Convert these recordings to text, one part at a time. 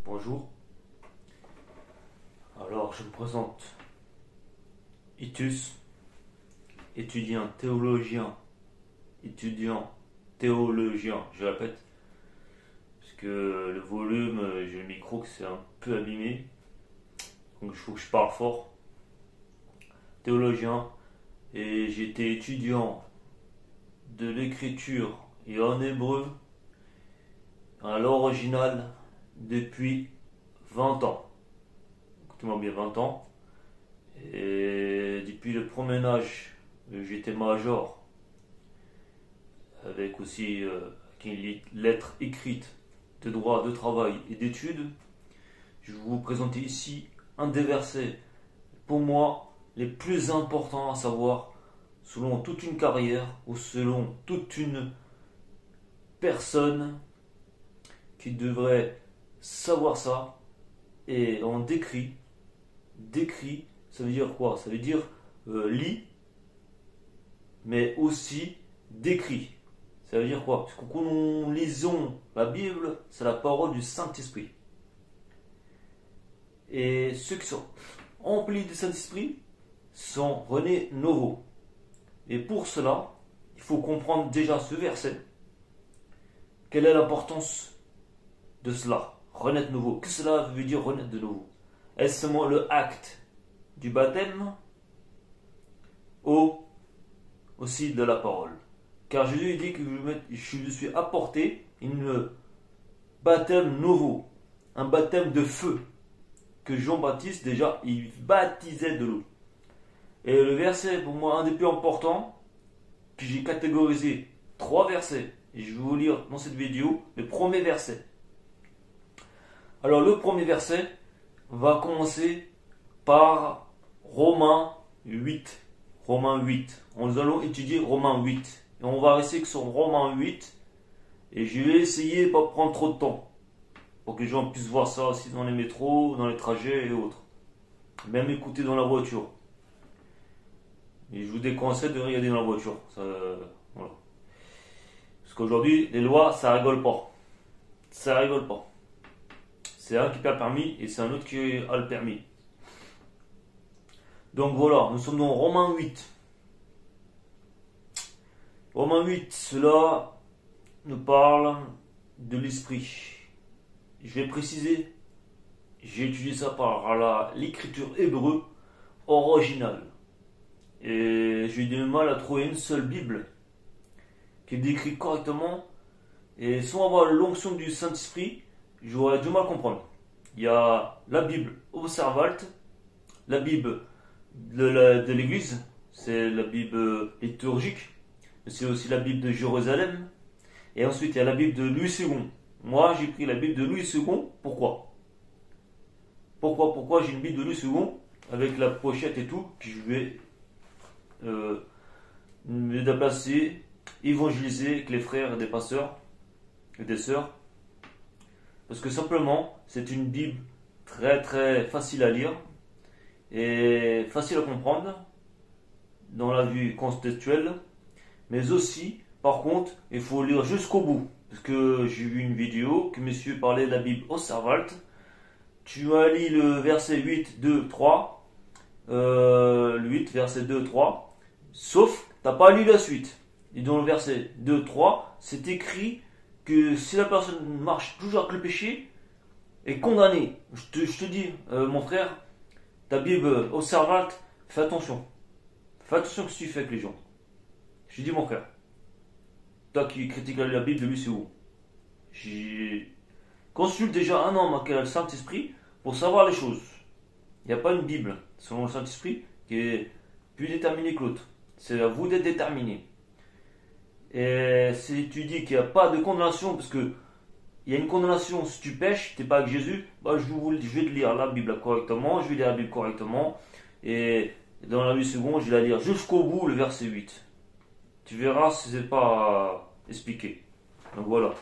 Bonjour. Alors, je me présente. Itus, étudiant théologien, je répète, parce que le volume, j'ai le micro qui s'est un peu abîmé, donc il faut que je parle fort. Théologien, et j'étais étudiant de l'écriture et en hébreu à l'original depuis 20 ans. Écoutez-moi bien, 20 ans. Et depuis le premier âge, j'étais major, avec aussi une lettre écrite de droit, de travail et d'études. Je vais vous présenter ici un des versets, pour moi, les plus importants à savoir, selon toute une carrière ou selon toute une personne qui devrait savoir ça. Et on décrit, ça veut dire quoi? Ça veut dire lit, mais aussi décrit. Ça veut dire quoi? Parce que quand nous lisons la Bible, c'est la parole du Saint-Esprit. Et ceux qui sont remplis du Saint-Esprit sont renés nouveaux. Et pour cela, il faut comprendre déjà ce verset. Quelle est l'importance de cela? Renaître nouveau. Qu'est-ce que cela veut dire renaître de nouveau? Est-ce seulement le acte du baptême ou aussi de la parole? Car Jésus dit que je suis apporté un baptême nouveau, un baptême de feu, que Jean-Baptiste déjà, il baptisait de l'eau. Et le verset, pour moi, un des plus importants, que j'ai catégorisé 3 versets, et je vais vous lire dans cette vidéo le premier verset. Alors le premier verset va commencer par Romains 8. Romains 8. Nous allons étudier Romains 8. Et on va rester que sur Romains 8. Et je vais essayer de ne pas prendre trop de temps. Pour que les gens puissent voir ça aussi dans les métros, dans les trajets et autres. Même écouter dans la voiture. Et je vous déconseille de regarder dans la voiture. Voilà. Parce qu'aujourd'hui, les lois, ça rigole pas. Ça rigole pas. C'est un qui a le permis et c'est un autre qui a le permis. Donc voilà, nous sommes dans Romains 8. Romains 8, cela nous parle de l'esprit. Je vais préciser, j'ai étudié ça par l'écriture hébreu originale. Et j'ai eu du mal à trouver une seule Bible qui décrit correctement. Et sans avoir l'onction du Saint-Esprit, j'aurais du mal à comprendre. Il y a la Bible Observalt, la Bible de l'Église, c'est la Bible liturgique, mais c'est aussi la Bible de Jérusalem. Et ensuite, il y a la Bible de Louis II. Moi, j'ai pris la Bible de Louis II. Pourquoi j'ai une Bible de Louis II avec la pochette et tout, que je vais me déplacer, évangéliser avec les frères et des pasteurs et des sœurs. Parce que simplement, c'est une Bible très très facile à lire et facile à comprendre dans la vue contextuelle, mais aussi, par contre, il faut lire jusqu'au bout. Parce que j'ai vu une vidéo que monsieur parlait de la Bible Observalt. Tu as lu le verset 8, 2, 3. Le 8, verset 2, 3. Sauf, tu n'as pas lu la suite. Et dans le verset 2, 3, c'est écrit que si la personne marche toujours avec le péché, est condamnée. Je te dis, mon frère, ta Bible Observalt, fais attention. Fais attention à ce que tu fais avec les gens. Je te dis, mon frère. Toi qui critiques la Bible de Louis II. Consulte déjà un homme qui a le Saint-Esprit pour savoir les choses. Il n'y a pas une Bible, selon le Saint-Esprit, qui est plus déterminée que l'autre. C'est à vous d'être déterminé. Et si tu dis qu'il n'y a pas de condamnation, parce que il y a une condamnation si tu pêches, tu n'es pas avec Jésus, bah je vais te lire la Bible correctement, je vais lire la Bible correctement, et dans la 8 secondes, je vais la lire jusqu'au bout, le verset 8. Tu verras si c'est pas expliqué. Donc voilà.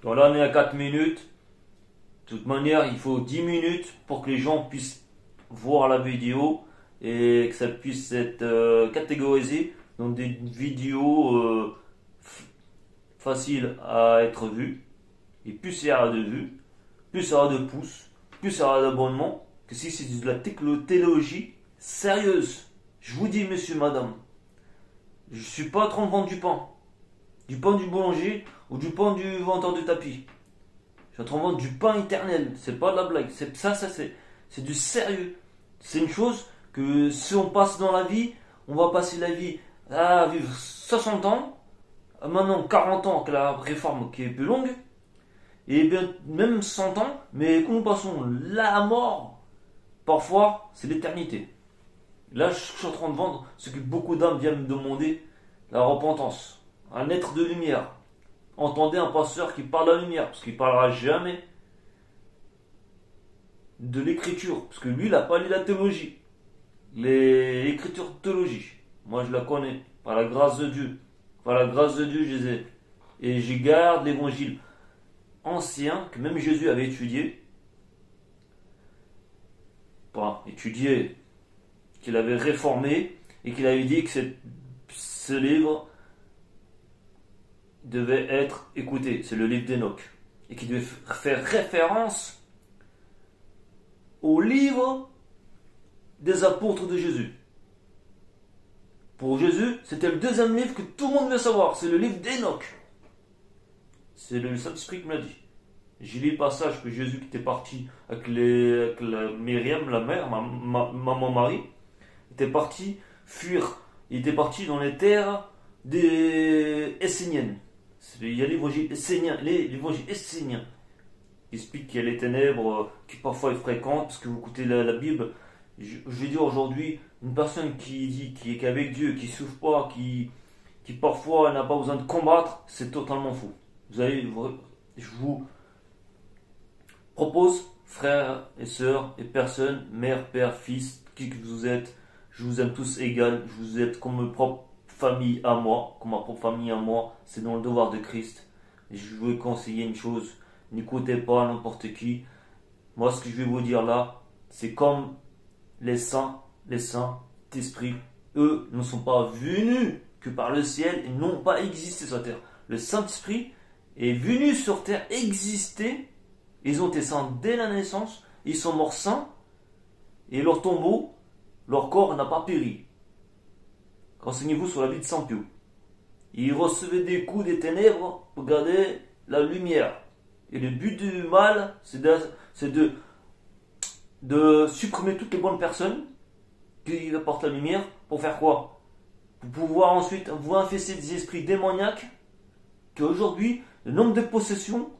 Donc là, on est à 4 minutes. De toute manière, il faut 10 minutes pour que les gens puissent voir la vidéo et que ça puisse être catégorisé dans des vidéos faciles à être vues et plus serrées de vue. plus ça aura de pouces, plus ça aura d'abonnements, que si c'est de la théologie sérieuse. Je vous dis, monsieur, madame, je ne suis pas en train de vendre du pain du boulanger ou du pain du vendeur de tapis. Je suis en train de vendre du pain éternel, c'est pas de la blague, c'est du sérieux. C'est une chose que si on passe dans la vie, on va passer la vie à vivre 60 ans, maintenant 40 ans avec la réforme qui est plus longue, et bien même 100 ans, mais quand nous passons là à mort, parfois c'est l'éternité. Là, je suis en train de vendre ce que beaucoup d'âmes viennent me demander, la repentance, un être de lumière. Entendez un pasteur qui parle de la lumière, parce qu'il ne parlera jamais de l'écriture, parce que lui, il n'a pas lu la théologie. L'écriture théologique, moi je la connais, par la grâce de Dieu. Par la grâce de Dieu, je les ai. Et je garde l'évangile ancien, que même Jésus avait étudié. Pas étudié, qu'il avait réformé, et qu'il avait dit que ce livre devait être écouté. C'est le livre d'Enoch. Et qui devait faire référence au livre des apôtres de Jésus. Pour Jésus, c'était le deuxième livre que tout le monde veut savoir. C'est le livre d'Enoch. C'est le Saint-Esprit qui me l'a dit. J'ai lu le passage que Jésus qui était parti avec la Myriam, la mère, maman Marie, était parti fuir. Il était parti dans les terres des Esséniennes. Il y a l'évangile essénien, l'évangile essénien qui explique qu'il y a les ténèbres qui parfois est fréquente, parce que vous écoutez la Bible. Je vais dire aujourd'hui, une personne qui dit qui est qu'avec Dieu, qui souffre pas, qui parfois n'a pas besoin de combattre, c'est totalement faux. Je vous propose, frères et sœurs et personnes, mère, père, fils, qui que vous êtes, je vous aime tous égal, je vous aime comme ma propre famille à moi, comme ma propre famille à moi, c'est dans le devoir de Christ. Et je veux conseiller une chose, n'écoutez pas n'importe qui. Moi, ce que je vais vous dire là, c'est comme les saints d'esprit, eux ne sont pas venus que par le ciel et n'ont pas existé sur la terre. Le Saint-Esprit est venu sur terre exister. Ils ont été saints dès la naissance, ils sont morts saints, et leur tombeau, leur corps n'a pas péri. Renseignez-vous sur la vie de Saint Pio. Il recevait des coups des ténèbres pour garder la lumière. Et le but du mal, c'est de supprimer toutes les bonnes personnes qui apportent la lumière. Pour faire quoi? Pour pouvoir ensuite vous infester des esprits démoniaques, qu'aujourd'hui, le nombre de possessions,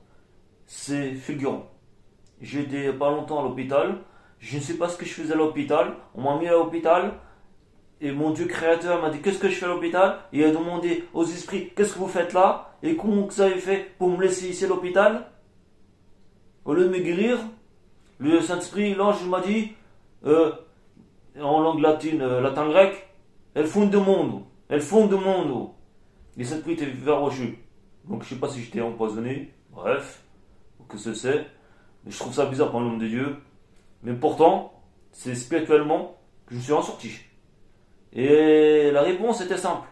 c'est fulgurant. J'étais pas longtemps à l'hôpital, je ne sais pas ce que je faisais à l'hôpital, on m'a mis à l'hôpital, et mon Dieu créateur m'a dit qu'est-ce que je fais à l'hôpital, et il a demandé aux esprits qu'est-ce que vous faites là, et comment vous avez fait pour me laisser ici à l'hôpital. Au lieu de me guérir, le Saint-Esprit, l'ange m'a dit, en langue latine, latin-grec, elles font de monde. Le Saint-Esprit était verrocheux. Donc je sais pas si j'étais empoisonné, bref, que ce c'est. Mais je trouve ça bizarre pour un homme de Dieu. Mais pourtant, c'est spirituellement que je me suis en sorti. Et la réponse était simple.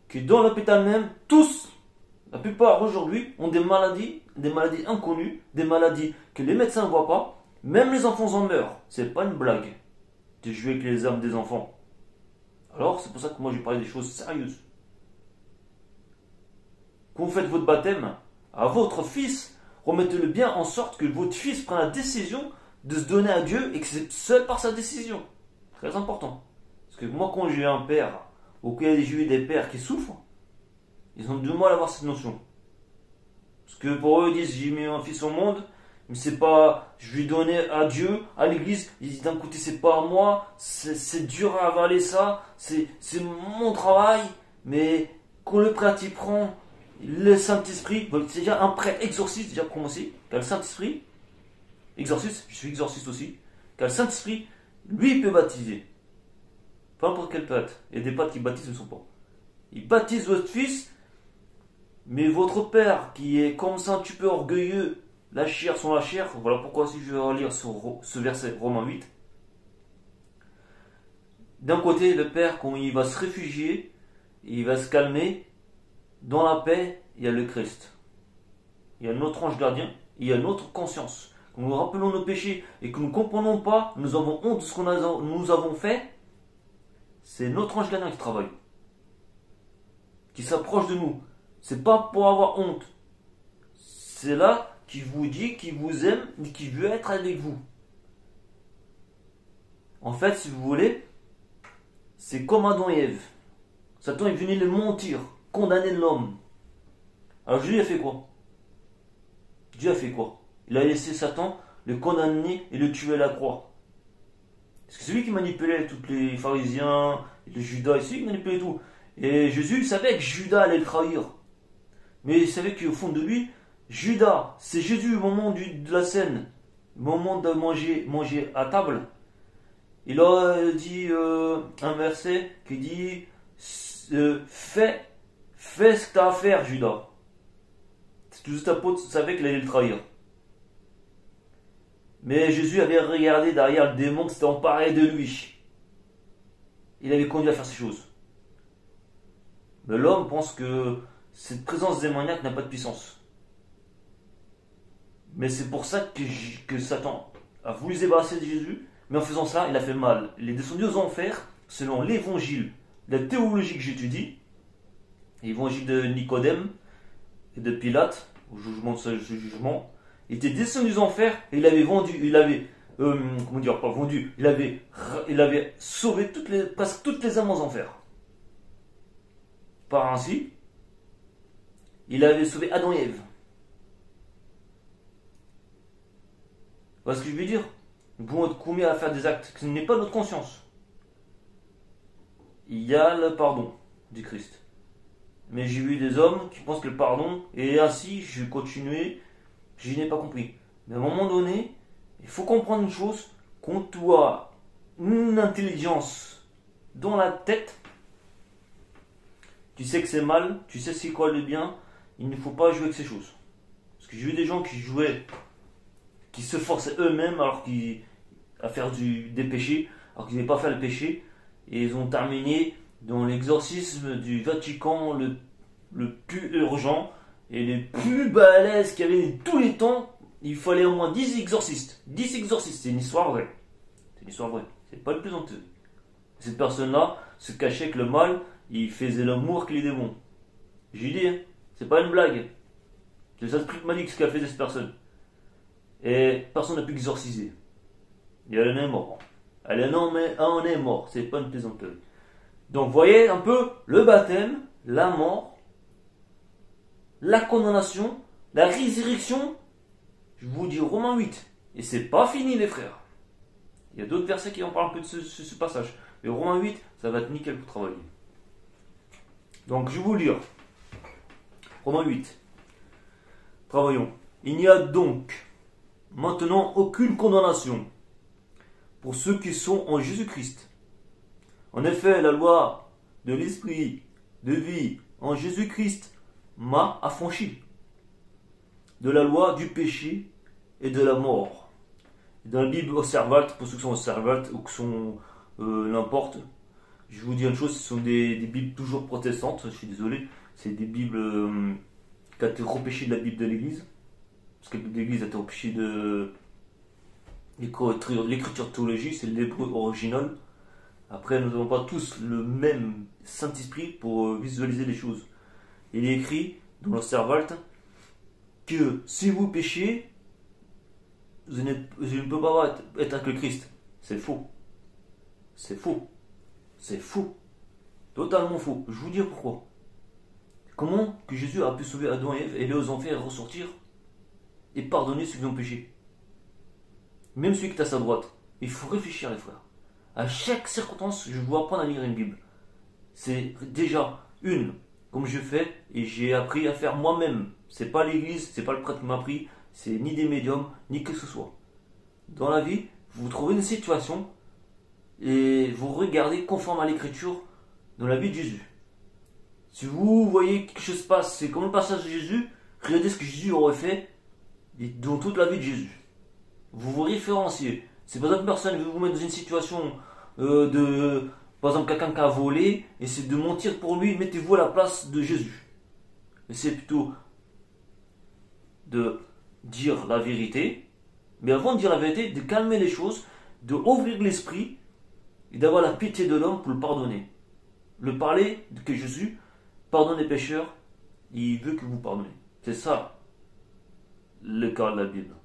Que dans l'hôpital même, tous, la plupart aujourd'hui, ont des maladies inconnues, des maladies que les médecins ne voient pas. Même les enfants en meurent. C'est pas une blague de jouer avec les âmes des enfants. Alors, c'est pour ça que moi j'ai parlé des choses sérieuses. Quand vous faites votre baptême, à votre fils, remettez-le bien en sorte que votre fils prenne la décision de se donner à Dieu et que c'est seul par sa décision. Très important. Parce que moi, quand j'ai un père, ou qu'il j'ai eu des pères qui souffrent, ils ont du mal à avoir cette notion. Parce que pour eux, ils disent j'ai mis un fils au monde, mais c'est pas, je lui donnais à Dieu, à l'église. Ils disent d'un côté, c'est pas à moi, c'est dur à avaler ça, c'est mon travail, mais quand le prêtre y prend le Saint-Esprit, c'est déjà un prêtre exorciste, déjà commencé, qui a le Saint-Esprit, exorciste, je suis exorciste aussi, qui a le Saint-Esprit, lui il peut baptiser. Peu importe quel prêtre, il y a des prêtres qui baptisent, ne sont pas. Il baptise votre fils, mais votre père qui est comme ça un petit peu orgueilleux, la chair sans la chair, voilà pourquoi si je vais relire ce verset, Romains 8. D'un côté, le père, quand il va se réfugier, il va se calmer, dans la paix, il y a le Christ. il y a notre ange gardien, il y a notre conscience. Quand nous rappelons nos péchés et que nous ne comprenons pas, nous avons honte de ce que nous avons fait, c'est notre ange gardien qui travaille, qui s'approche de nous. C'est pas pour avoir honte. C'est là qui vous dit, qui vous aime et qui veut être avec vous. En fait, si vous voulez, c'est comme Adam et Ève. Satan est venu les mentir, condamner l'homme. Alors Dieu a fait quoi? Dieu a fait quoi? Il a laissé Satan le condamner et le tuer à la croix. Parce que c'est lui qui manipulait tous les pharisiens, les Judas, c'est lui qui manipulait tout. Et Jésus savait que Judas allait le trahir. Mais il savait qu'au fond de lui, Judas, c'est Jésus au moment de la scène, au moment de manger à table. Il a dit un verset qui dit fais ce que tu as à faire, Judas. Tous les apôtres savaient qu'il allait le trahir. Mais Jésus avait regardé derrière le démon qui s'était emparé de lui. Il avait conduit à faire ces choses. Mais l'homme pense que cette présence démoniaque n'a pas de puissance. Mais c'est pour ça que Satan a voulu se débarrasser de Jésus. Mais en faisant ça, il a fait mal. Il est descendu aux enfers selon l'évangile, la théologie que j'étudie, l'évangile de Nicodème et de Pilate, au jugement de ce jugement. Il était descendu aux enfers et il avait il avait sauvé presque toutes les âmes aux enfers. Par ainsi, il avait sauvé Adam et Ève. Voilà ce que je veux dire. Nous pouvons être combien à faire des actes, ce n'est pas notre conscience. Il y a le pardon du Christ. Mais j'ai vu des hommes qui pensent que le pardon, et ainsi je vais continuer, je n'ai pas compris. Mais à un moment donné, il faut comprendre une chose, qu'on doit une intelligence dans la tête, tu sais que c'est mal, tu sais c'est quoi le bien, il ne faut pas jouer avec ces choses. Parce que j'ai vu des gens qui se forçaient eux-mêmes à faire des péchés, alors qu'ils n'avaient pas fait le péché, et ils ont terminé dans l'exorcisme du Vatican le plus urgent et les plus balèzes qu'il y avait de tous les temps. Il fallait au moins 10 exorcistes. 10 exorcistes, c'est une histoire vraie. C'est une histoire vraie, c'est pas le plus honteux. Cette personne-là se cachait avec le mal, il faisait l'amour avec les démons. J'ai dit, c'est pas une blague. C'est ça le truc magique ce qu'a fait cette personne. Et personne n'a pu exorciser. Et elle en est mort. Elle en est mort, c'est pas une plaisanterie. Donc voyez un peu le baptême, la mort, la condamnation, la résurrection. Je vous dis Romains 8. Et c'est pas fini les frères. Il y a d'autres versets qui en parlent un peu de ce passage. Mais Romains 8, ça va être nickel pour travailler. Donc je vais vous lire. Romains 8. Travaillons. Il n'y a donc maintenant aucune condamnation pour ceux qui sont en Jésus-Christ. En effet, la loi de l'esprit de vie en Jésus-Christ m'a affranchi de la loi du péché et de la mort. Dans la Bible Osservate, pour ceux qui sont Osservate ou qui sont n'importe, je vous dis une chose, ce sont des Bibles toujours protestantes, je suis désolé, c'est des Bibles qui ont été repêchées de la Bible de l'Église, parce que la Bible de l'Église a été repêchée de l'écriture théologique, c'est l'hébreu original. Après, nous n'avons pas tous le même Saint-Esprit pour visualiser les choses. Il est écrit dans l'Osservate que si vous péchez, je ne peux pas être avec le Christ. C'est faux. C'est faux. C'est faux. Totalement faux. Je vous dis pourquoi. Comment que Jésus a pu sauver Adam et Ève et les enfers et ressortir et pardonner ceux qui ont péché? Même celui qui est à sa droite. Il faut réfléchir les frères. À chaque circonstance, je dois apprendre à lire une Bible. C'est déjà une, comme je fais, et j'ai appris à faire moi-même. C'est pas l'église, c'est pas le prêtre qui m'a appris, c'est ni des médiums, ni que ce soit. Dans la vie, vous trouvez une situation et vous regardez conforme à l'écriture dans la vie de Jésus. Si vous voyez que quelque chose se passe, c'est comme le passage de Jésus, regardez ce que Jésus aurait fait dans toute la vie de Jésus. Vous vous référenciez. C'est pas une personne qui veut vous mettre dans une situation par exemple, quelqu'un qui a volé, et c'est de mentir pour lui, mettez-vous à la place de Jésus. Et c'est plutôt de dire la vérité, mais avant de dire la vérité, de calmer les choses, de ouvrir l'esprit et d'avoir la pitié de l'homme pour le pardonner. Le parler que Jésus pardonne les pécheurs, il veut que vous pardonnez. C'est ça le cas de la Bible.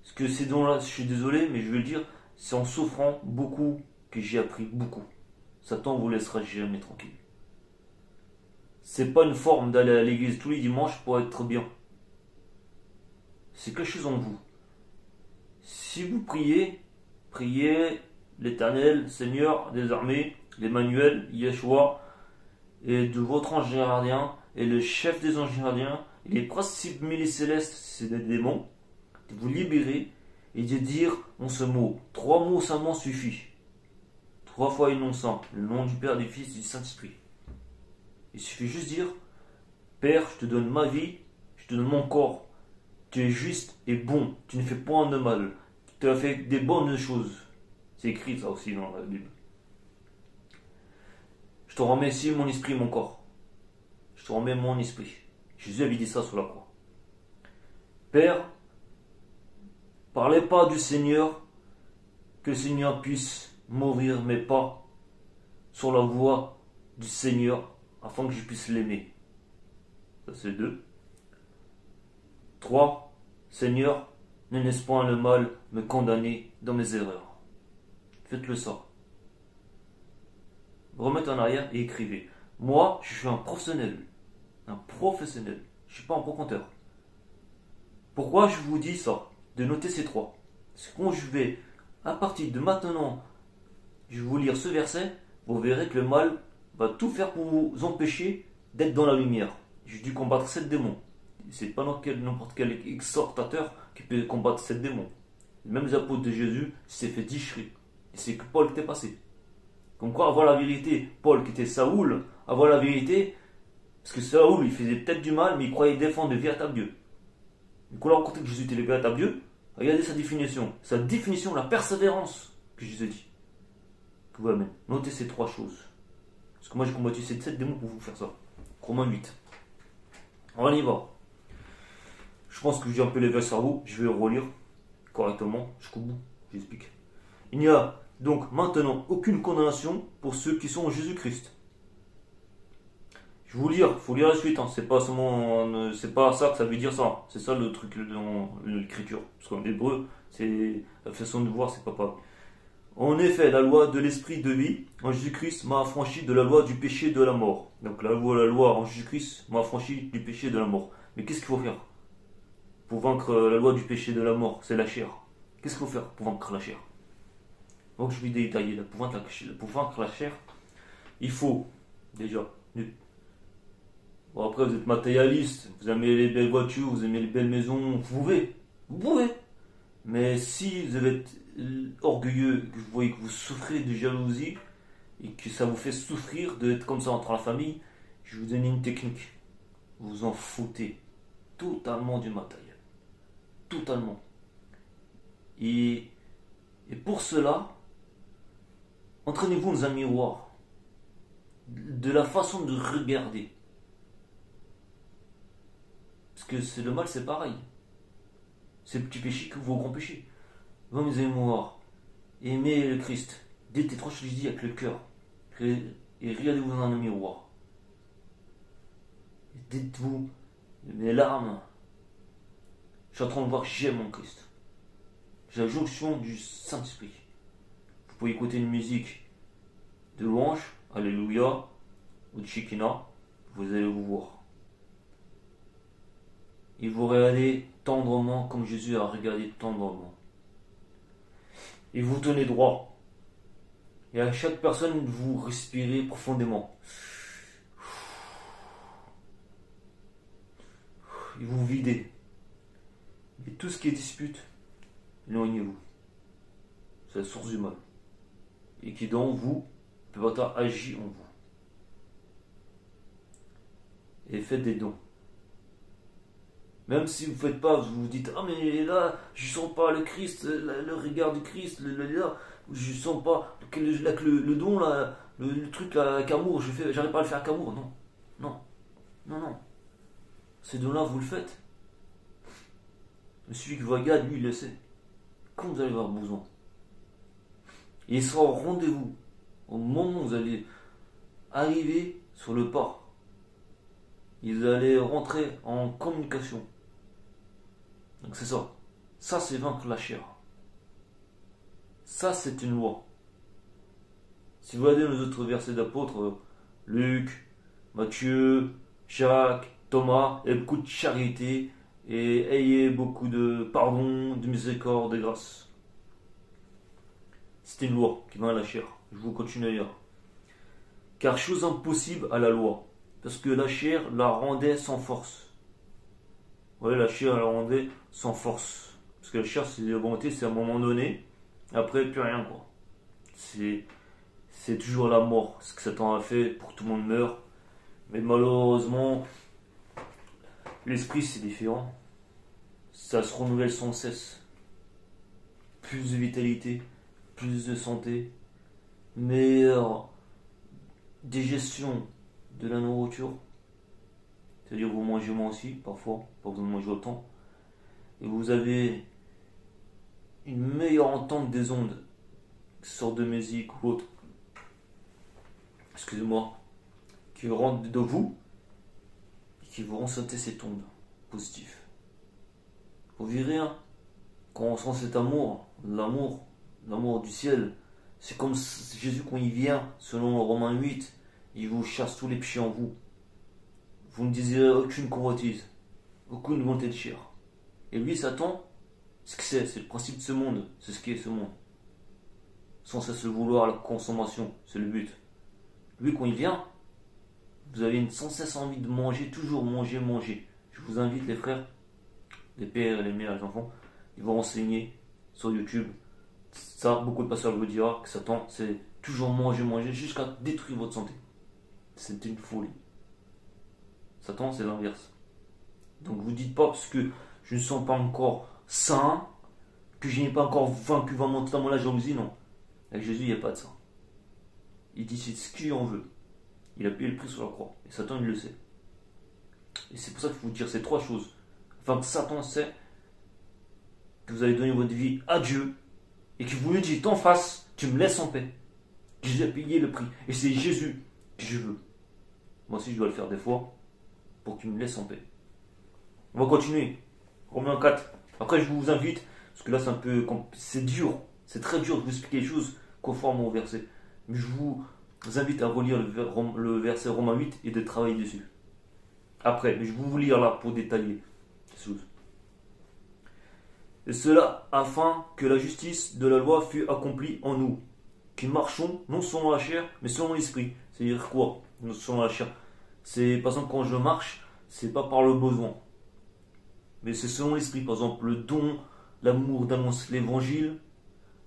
Parce que ces dons-là, je suis désolé, mais je veux le dire, c'est en souffrant beaucoup que j'ai appris beaucoup. Satan vous laissera jamais tranquille. C'est pas une forme d'aller à l'église tous les dimanches pour être bien. C'est quelque chose en vous. Si vous priez, priez l'Éternel, Seigneur des armées, l'Emmanuel, Yeshua, et de votre ange gardien, et le chef des anges gardiens, et les principes milices célestes, c'est des démons, de vous libérer et de dire en ce mot. 3 mots seulement suffit. 3 fois énonçant le nom du Père, du Fils et du Saint-Esprit. Il suffit juste de dire, Père, je te donne ma vie, je te donne mon corps. Tu es juste et bon, tu ne fais point de mal. Tu as fait des bonnes choses. C'est écrit ça aussi dans la Bible. Je te remercie mon esprit, mon corps. Je te remets mon esprit. Jésus avait dit ça sur la croix. Père, parlez pas du Seigneur, que le Seigneur puisse m'ouvrir mes pas sur la voie du Seigneur, afin que je puisse l'aimer. Ça c'est 2. 3. Seigneur, ne laisse point le mal me condamner dans mes erreurs. Faites-le ça. Remettez en arrière et écrivez. Moi, je suis un professionnel. Un professionnel. Je ne suis pas un brocanteur. Pourquoi je vous dis ça? De noter ces 3. Parce que quand je vais, à partir de maintenant, je vais vous lire ce verset, vous verrez que le mal va tout faire pour vous empêcher d'être dans la lumière. J'ai dû combattre 7 démons. C'est pas n'importe quel exhortateur qui peut combattre 7 démons. Même les apôtres de Jésus s'est fait déchirer. Et c'est que Paul était passé. Comme quoi, avoir la vérité, Paul qui était Saoul, avoir la vérité, parce que Saoul, il faisait peut-être du mal, mais il croyait défendre le véritable Dieu. Et quand on a rencontré que Jésus était le véritable Dieu, regardez sa définition. Sa définition, la persévérance que Jésus dit. Que vous amène. Notez ces 3 choses. Parce que moi, j'ai combattu ces 7 démons pour vous faire ça. Romains 8. On y va. Je pense que j'ai un peu levé le cerveau. Je vais le relire correctement jusqu'au bout. J'explique. Il n'y a donc maintenant aucune condamnation pour ceux qui sont en Jésus-Christ. Je vais vous lire, il faut lire la suite. Hein. C'est pas ça que ça veut dire ça. C'est ça le truc dans l'écriture. Parce qu'en hébreu, c'est la façon de voir, c'est pas pareil. En effet, la loi de l'esprit de vie en Jésus-Christ m'a affranchi de la loi du péché et de la mort. Donc la loi en Jésus-Christ m'a affranchi du péché et de la mort. Mais qu'est-ce qu'il faut faire pour vaincre la loi du péché et de la mort? C'est la chair. Qu'est-ce qu'il faut faire pour vaincre la chair? Donc je vais détailler là. Pour vaincre la chair, il faut déjà. Bon, après vous êtes matérialiste, vous aimez les belles voitures, vous aimez les belles maisons, vous pouvez. Mais si vous êtes orgueilleux, que vous voyez que vous souffrez de jalousie et que ça vous fait souffrir d'être comme ça entre la famille, je vais vous donner une technique. Vous en foutez totalement du matériel. Totalement. Et pour cela, entraînez-vous dans un miroir. De la façon de regarder. Parce que le mal, c'est pareil. C'est le petit péché que vos grands péchés. Vous mes mémoires. Aimez le Christ. Dites les 3 choses que je dis avec le cœur. Et regardez-vous dans un miroir. Et dites-vous, mes larmes. Je suis en train de voir que j'aime mon Christ. J'ai la jonction du Saint-Esprit. Vous pouvez écouter une musique de louange, Alléluia, ou de Shekinah. Vous allez vous voir. Et vous regardez tendrement comme Jésus a regardé tendrement. Et vous tenez droit. Et à chaque personne, vous respirez profondément. Et vous videz. Et tout ce qui est dispute, éloignez-vous. C'est la source du mal. Et qui dans vous peut être agi en vous. Et faites des dons. Même si vous ne faites pas, vous vous dites, ah mais là, je ne sens pas le Christ, le regard du Christ, là, je ne sens pas le don, là, le truc là, avec amour, j'arrive pas à le faire avec amour. Non. Ces dons-là, vous le faites. Mais celui qui vous regarde, lui, il le sait. Quand vous allez avoir besoin. Et il sera au rendez-vous. Au moment où vous allez arriver sur le pas. Ils allaient rentrer en communication. Donc c'est ça. Ça, c'est vaincre la chair. Ça, c'est une loi. Si vous regardez les autres versets d'apôtres, Luc, Matthieu, Jacques, Thomas, ayez beaucoup de charité et ayez beaucoup de pardon, de miséricorde, de grâce. C'est une loi qui va à la chair. Je vous continue à lire. Car chose impossible à la loi, parce que la chair la rendait sans force. Ouais, la chair la rendait sans force. Parce que la chair, c'est la volonté, c'est à un moment donné. Après, plus rien, quoi. C'est toujours la mort. Ce que Satan a fait pour que tout le monde meurt. Mais malheureusement, l'esprit, c'est différent. Ça se renouvelle sans cesse. Plus de vitalité, plus de santé, meilleure digestion de la nourriture. C'est-à-dire vous mangez moins aussi, parfois, pas besoin de manger autant. Et vous avez une meilleure entente des ondes, sorte de musique ou autre, excusez-moi, qui rentre de vous et qui vous ressentez cette onde positive. Vous verrez, hein, quand on sent cet amour, l'amour du ciel, c'est comme Jésus quand il vient, selon Romains 8, il vous chasse tous les péchés en vous. Vous ne désirez aucune convoitise, aucune volonté de chair. Et lui, Satan, ce que c'est le principe de ce monde, c'est ce qui est ce monde. Sans cesse le vouloir, la consommation, c'est le but. Lui, quand il vient, vous avez une sans cesse envie de manger, toujours manger, manger. Je vous invite, les frères, les pères et les mères, les enfants, ils vont renseigner sur YouTube. Ça, beaucoup de pasteurs vous diront que Satan, c'est toujours manger, manger, jusqu'à détruire votre santé. C'est une folie. Satan, c'est l'inverse. Donc vous dites pas parce que je ne sens pas encore sain, que je n'ai pas encore vaincu totalement la jalousie, non. Avec Jésus, il n'y a pas de ça. Il décide ce qu'il en veut. Il a payé le prix sur la croix. Et Satan, il le sait. Et c'est pour ça qu'il faut vous dire ces trois choses. Enfin, que Satan sait que vous allez donner votre vie à Dieu et que vous lui dites en face, tu me laisses en paix. Jésus a payé le prix. Et c'est Jésus que je veux. Moi aussi, je dois le faire des fois pour qu'il me laisse en paix. On va continuer. Romains 4. Après, je vous invite, parce que là, c'est un peu. C'est dur. C'est très dur de vous expliquer les choses conformes au verset. Mais je vous invite à relire le verset Romains 8 et de travailler dessus. Après, mais je vais vous lire là pour détailler les choses. Et cela afin que la justice de la loi fût accomplie en nous, qui marchons non selon la chair, mais selon l'esprit. C'est-à-dire quoi? Non selon la chair. C'est par exemple quand je marche, c'est pas par le besoin, mais c'est selon l'esprit. Par exemple, le don, l'amour d'annoncer l'évangile,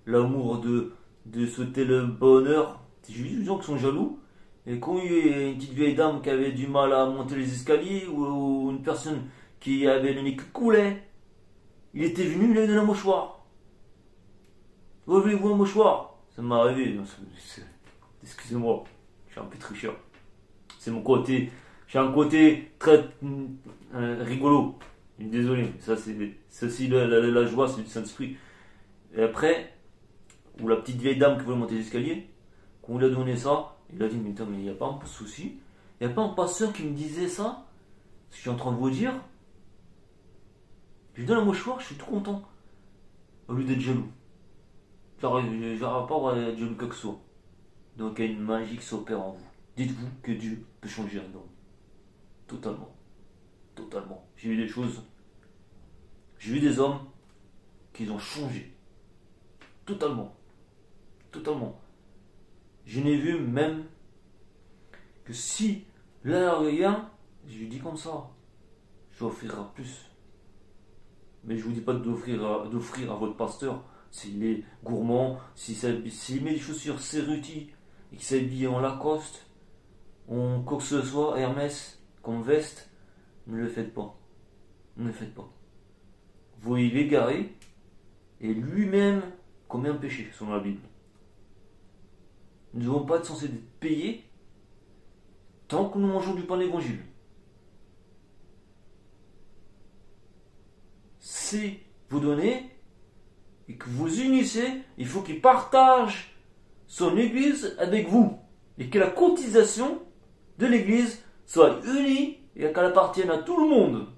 l'amour de souhaiter le bonheur. J'ai vu des gens qui sont jaloux, et quand il y a une petite vieille dame qui avait du mal à monter les escaliers, ou une personne qui avait le nez qui coulait, il était venu, il a donné un mouchoir. Voulez-vous un mouchoir? Ça m'est arrivé. Excusez-moi, je suis un peu tricheur. C'est mon côté. J'ai un côté très rigolo. Désolé, ça c'est aussi la joie, c'est du Saint-Esprit. Et après, ou la petite vieille dame qui voulait monter les escaliers, quand on lui a donné ça, il a dit mais il n'y a pas un souci. Il n'y a pas un pasteur qui me disait ça. Ce que je suis en train de vous dire. Je lui donne un mouchoir, je suis tout content. Au lieu d'être jaloux. J'arrive pas à être jaloux que ce soit. Donc il y a une magie qui s'opère en vous. Dites-vous que Dieu peut changer un homme. Totalement. Totalement. J'ai vu des choses. J'ai vu des hommes qui ont changé. Totalement. Totalement. Je n'ai vu même que si là rien, je lui dis comme ça, je offrirai plus. Mais je vous dis pas d'offrir à votre pasteur s'il est gourmand, s'il met des chaussures Cerruti et qu'il s'habille en Lacoste, en quoi que ce soit, Hermès, comme veste, ne le faites pas. Ne le faites pas. Vous il égarez et lui-même commet un péché selon la Bible. Nous ne devons pas être censés être payés tant que nous mangeons du pain d'évangile. C'est vous donnez et que vous unissez, il faut qu'il partage son église avec vous. Et que la cotisation de l'église soit unie et qu'elle appartienne à tout le monde.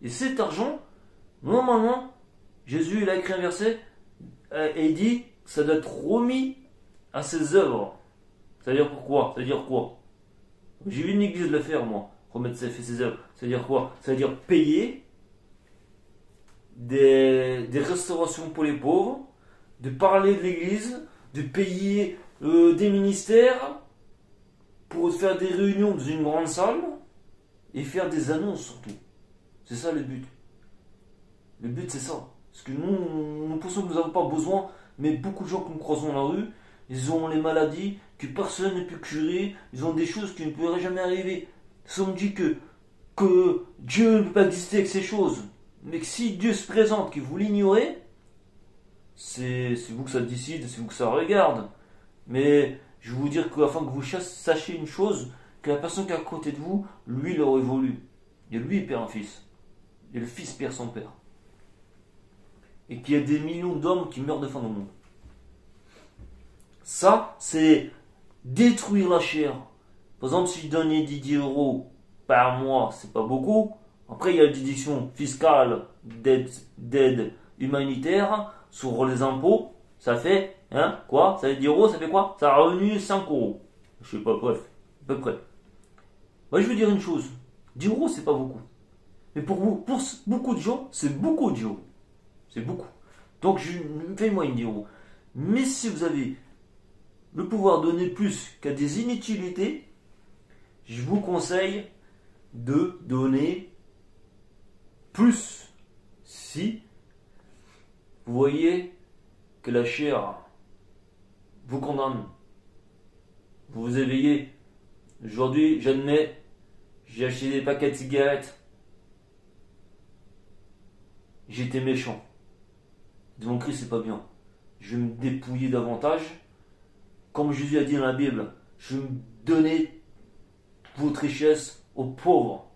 Et cet argent, normalement, Jésus il a écrit un verset et il dit que ça doit être remis à ses œuvres. Ça veut dire pourquoi? Ça veut dire quoi? J'ai vu une église le faire, moi, remettre ses œuvres. Ça veut dire quoi? Ça veut dire payer des restaurations pour les pauvres, de parler de l'église, de payer des ministères pour faire des réunions dans une grande salle et faire des annonces surtout. C'est ça le but. Le but c'est ça. Parce que nous pensons que nous n'avons pas besoin, mais beaucoup de gens que nous croisons dans la rue, ils ont les maladies que personne ne peut curer, ils ont des choses qui ne pourraient jamais arriver. Ça me dit que Dieu ne peut pas exister avec ces choses. Mais que si Dieu se présente, que vous l'ignorez, c'est vous que ça décide, c'est vous que ça regarde. Mais je vais vous dire qu'afin que vous sachiez une chose, que la personne qui est à côté de vous, lui, il aurait voulu. Et lui, il perd un fils. Et le fils perd son père. Et qu'il y a des millions d'hommes qui meurent de faim dans le monde. Ça, c'est détruire la chair. Par exemple, si je donnais 10 euros par mois, c'est pas beaucoup. Après, il y a la déduction fiscale d'aide humanitaire sur les impôts. Ça fait, quoi? Ça fait 10 euros, ça fait quoi? Ça a revenu 5 euros. Je sais pas, bref, à peu près. Moi, je veux dire une chose. 10 euros, c'est pas beaucoup. Mais pour beaucoup de gens, c'est beaucoup de euros. C'est beaucoup. Donc, fais-moi une 10 euros. Mais si vous avez le pouvoir de donner plus qu'à des inutilités, je vous conseille de donner plus. Si vous voyez que la chair vous condamne, vous vous éveillez. Aujourd'hui, j'admets, j'ai acheté des paquets de cigarettes. J'étais méchant. Devant Christ, c'est pas bien. Je vais me dépouiller davantage. Comme Jésus a dit dans la Bible, je vais me donner votre richesse aux pauvres.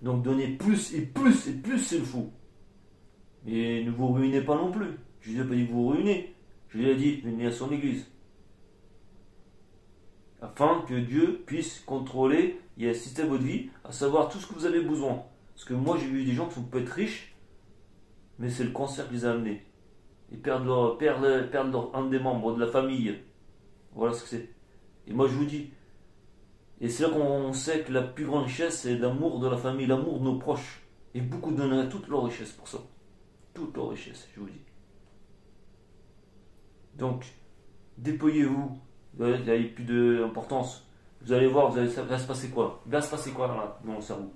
Donc donnez plus et plus et plus s'il faut. Et ne vous ruinez pas non plus. Jésus n'a pas dit que vous vous ruinez. Jésus a dit venez à son église. Afin que Dieu puisse contrôler et assister à votre vie, à savoir tout ce que vous avez besoin. Parce que moi j'ai vu des gens qui sont peut-être riches, mais c'est le cancer qui les a amenés. Ils perdent un des membres de la famille. Voilà ce que c'est. Et moi je vous dis, et c'est là qu'on sait que la plus grande richesse c'est l'amour de la famille, l'amour de nos proches. Et beaucoup donneraient toute leur richesse pour ça. Toute leur richesse, je vous dis. Donc, dépouillez-vous, il n'y a plus d'importance. Vous allez voir, ça va se passer quoi? Il va se passer quoi dans le cerveau?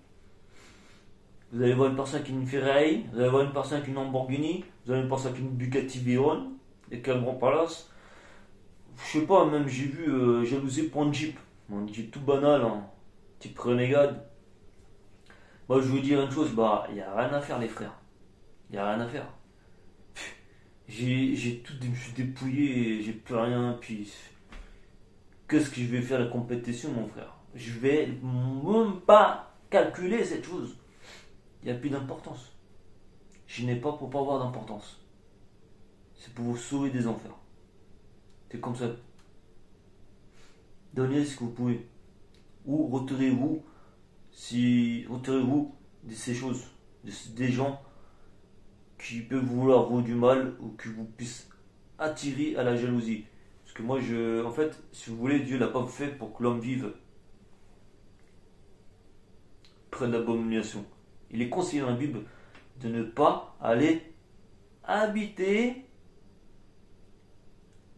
Vous allez voir une personne qui a une Ferrari, vous allez voir une personne qui a une Lamborghini, vous allez voir une personne qui a une Bugatti Veyron, et qui a un grand palace. Je sais pas, même j'ai vu jalousie pour un Jeep. Un Jeep tout banal, type Renegade. Moi je vais vous dire une chose, il n'y a rien à faire les frères. Il n'y a rien à faire. J'ai tout, je me suis dépouillé, j'ai plus rien, puis qu'est-ce que je vais faire la compétition mon frère? Je vais même pas calculer cette chose. Il n'y a plus d'importance. Je n'ai pas pour pas avoir d'importance. C'est pour vous sauver des enfers. C'est comme ça. Donnez ce que vous pouvez. Ou retirez-vous de ces choses, des gens qui peuvent vouloir vous du mal ou qui vous puissent attirer à la jalousie. Parce que moi, en fait, si vous voulez, Dieu l'a pas fait pour que l'homme vive près d'abomination. Il est conseillé dans la Bible de ne pas aller habiter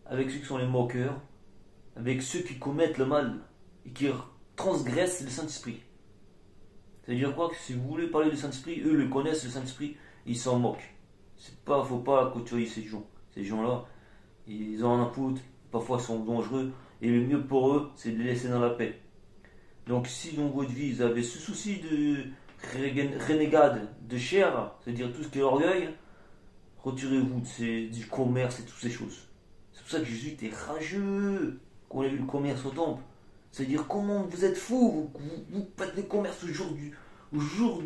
avec ceux qui sont les moqueurs, avec ceux qui commettent le mal et qui transgressent le Saint-Esprit. C'est-à-dire quoi? Que si vous voulez parler du Saint-Esprit, eux le connaissent, le Saint-Esprit, ils s'en moquent. Faut pas côtoyer ces gens. Ces gens-là, ils ont un input, parfois ils sont dangereux, et le mieux pour eux, c'est de les laisser dans la paix. Donc si dans votre vie, vous avez ce souci de renégade, de chair, c'est-à-dire tout ce qui est orgueil, retirez-vous du commerce et toutes ces choses. C'est pour ça que Jésus était rageux quand on a vu le commerce au temple. C'est-à-dire comment vous êtes fous, vous faites le commerce au jour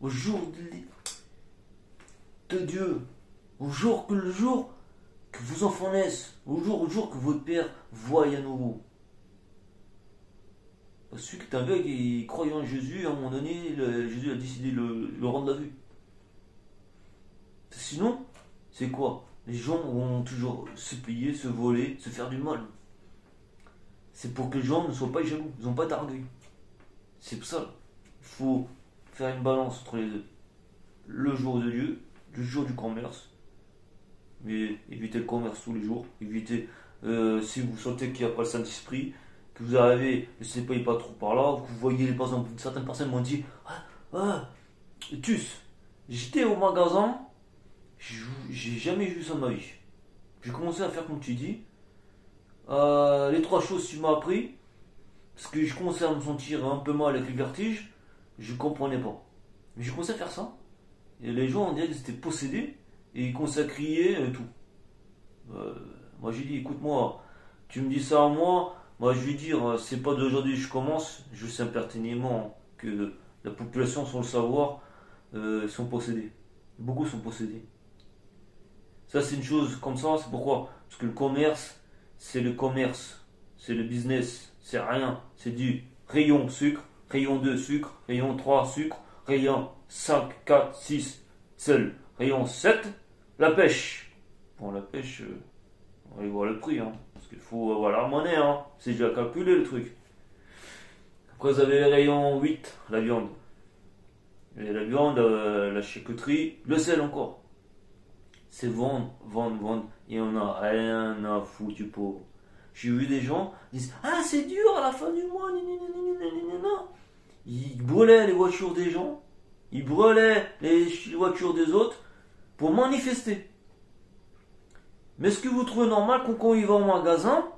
au jour de Dieu, au jour que le jour que vos enfants naissent, au jour que votre père voie à nouveau. Celui qui est aveugle et croyant en Jésus, à un moment donné, Jésus a décidé de le rendre la vue. Sinon, c'est quoi? Les gens vont toujours se plier, se voler, se faire du mal. C'est pour que les gens ne soient pas jaloux, ils n'ont pas d'orgueil. C'est pour ça, il faut faire une balance entre les deux. Le jour de Dieu, le jour du commerce, mais évitez le commerce tous les jours. Évitez, si vous sentez qu'il n'y a pas le Saint-Esprit, que vous arrivez, je ne sais pas trop par là, que vous voyez, par exemple, certaines personnes m'ont dit Tus, j'étais au magasin, j'ai jamais vu ça de ma vie. J'ai commencé à faire comme tu dis. Les trois choses que tu m'as appris, parce que je commençais à me sentir un peu mal avec le vertige, je comprenais pas. Mais j'ai commencé à faire ça. Et les gens, on dirait qu'ils étaient possédés, et ils commençaient à crier et tout. Moi j'ai dit, écoute-moi, tu me dis ça à moi, moi je vais dire, c'est pas d'aujourd'hui que je commence, je sais pertinemment que la population, sans le savoir, sont possédés. Beaucoup sont possédés. Ça c'est une chose comme ça, c'est pourquoi? Parce que le commerce, c'est le business, c'est rien. C'est du rayon sucre, rayon 2 sucre, rayon 3 sucre, rayon 5, 4, 6 sel, rayon 7, la pêche. Bon la pêche, on va aller voir le prix, hein, parce qu'il faut avoir la monnaie, hein. C'est déjà calculé le truc. Après vous avez le rayon 8, la viande. Et la viande, la charcuterie, le sel encore. C'est vendre, vendre, vendre. Et on n'a rien à foutre du pauvre. J'ai vu des gens qui disent ah, c'est dur à la fin du mois. Ils brûlaient les voitures des gens. Ils brûlaient les voitures des autres pour manifester. Mais est-ce que vous trouvez normal qu'on, quand il va au magasin,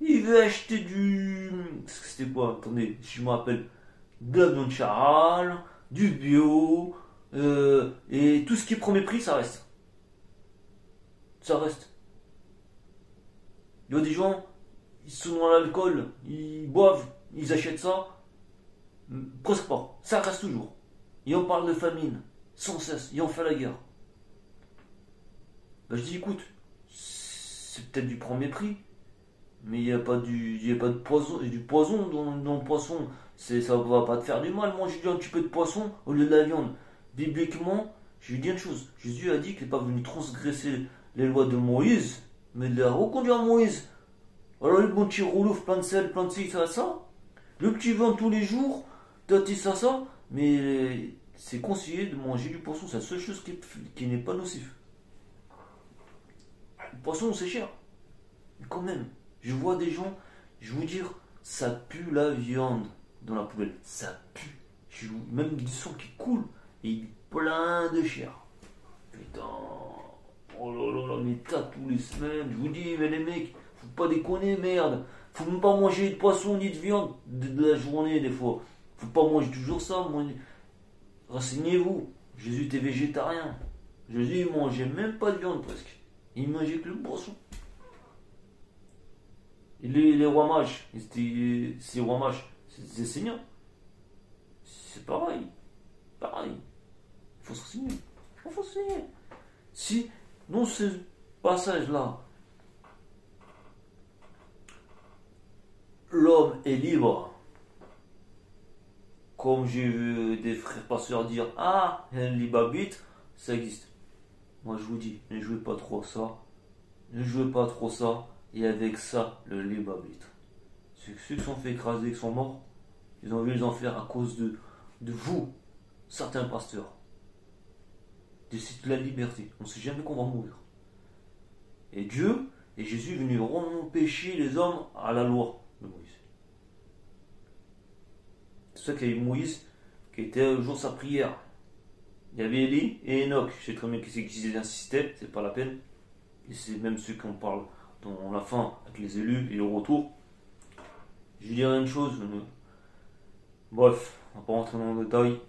il veut acheter du. C'était quoi? Attendez, si je me rappelle. De la viande charal, du bio. Et tout ce qui est premier prix, ça reste. Ça reste. Il y a des gens, ils sont dans l'alcool, ils boivent, ils achètent ça. Presque pas. Ça reste toujours. Et on parle de famine, sans cesse. Et on fait la guerre. Ben, je dis, écoute, c'est peut-être du premier prix, mais il n'y a pas de poison, du poison dans le poisson. Ça va pas te faire du mal. Manger un petit peu de poisson au lieu de la viande. Bibliquement, je lui dis une chose. Jésus a dit qu'il n'est pas venu transgresser les lois de Moïse, mais de la reconduire à Moïse. Alors le bon petit rouleau, plein de sel, plein de ci, ça. Le petit vin tous les jours, tati, ça. Mais c'est conseillé de manger du poisson. C'est la seule chose qui n'est pas nocif. Le poisson, c'est cher. Mais quand même, je vois des gens, je vous dire, ça pue la viande dans la poubelle. Ça pue. Même du sang qui coule. Et plein de chair. Putain. Oh là là là, mais t'as tous les semaines. Je vous dis, mais les mecs, faut pas déconner, merde. Faut même pas manger de poisson ni de viande de la journée, des fois. Faut pas manger toujours ça. Renseignez-vous. Jésus était végétarien. Jésus, il mangeait même pas de viande presque. Il mangeait que le poisson. Et les rois mages, ces rois mages, c'est seigneurs. C'est pareil. Pareil. Il faut se renseigner. Il faut se renseigner. Si, dans ce passage-là, l'homme est libre, comme j'ai vu des frères pasteurs dire, ah, il y a un libre arbitre, ça existe. Moi je vous dis, ne jouez pas trop ça. Ne jouez pas trop ça. Et avec ça, le libre arbitre. Ceux qui sont fait écraser, qui sont morts, ils ont vu les enfers à cause de vous, certains pasteurs. De la liberté. On ne sait jamais qu'on va mourir. Et Dieu et Jésus est venu empêcher les hommes à la loi de Moïse. C'est ça qu'il y a eu Moïse qui était le jour de sa prière. Il y avait Élie et Enoch. Je sais très bien qu'ils insistaient, c'est pas la peine. Et c'est même ceux qu'on parle dans la fin avec les élus et le retour. Je dirais une chose. Bref, on va pas rentrer dans le détail.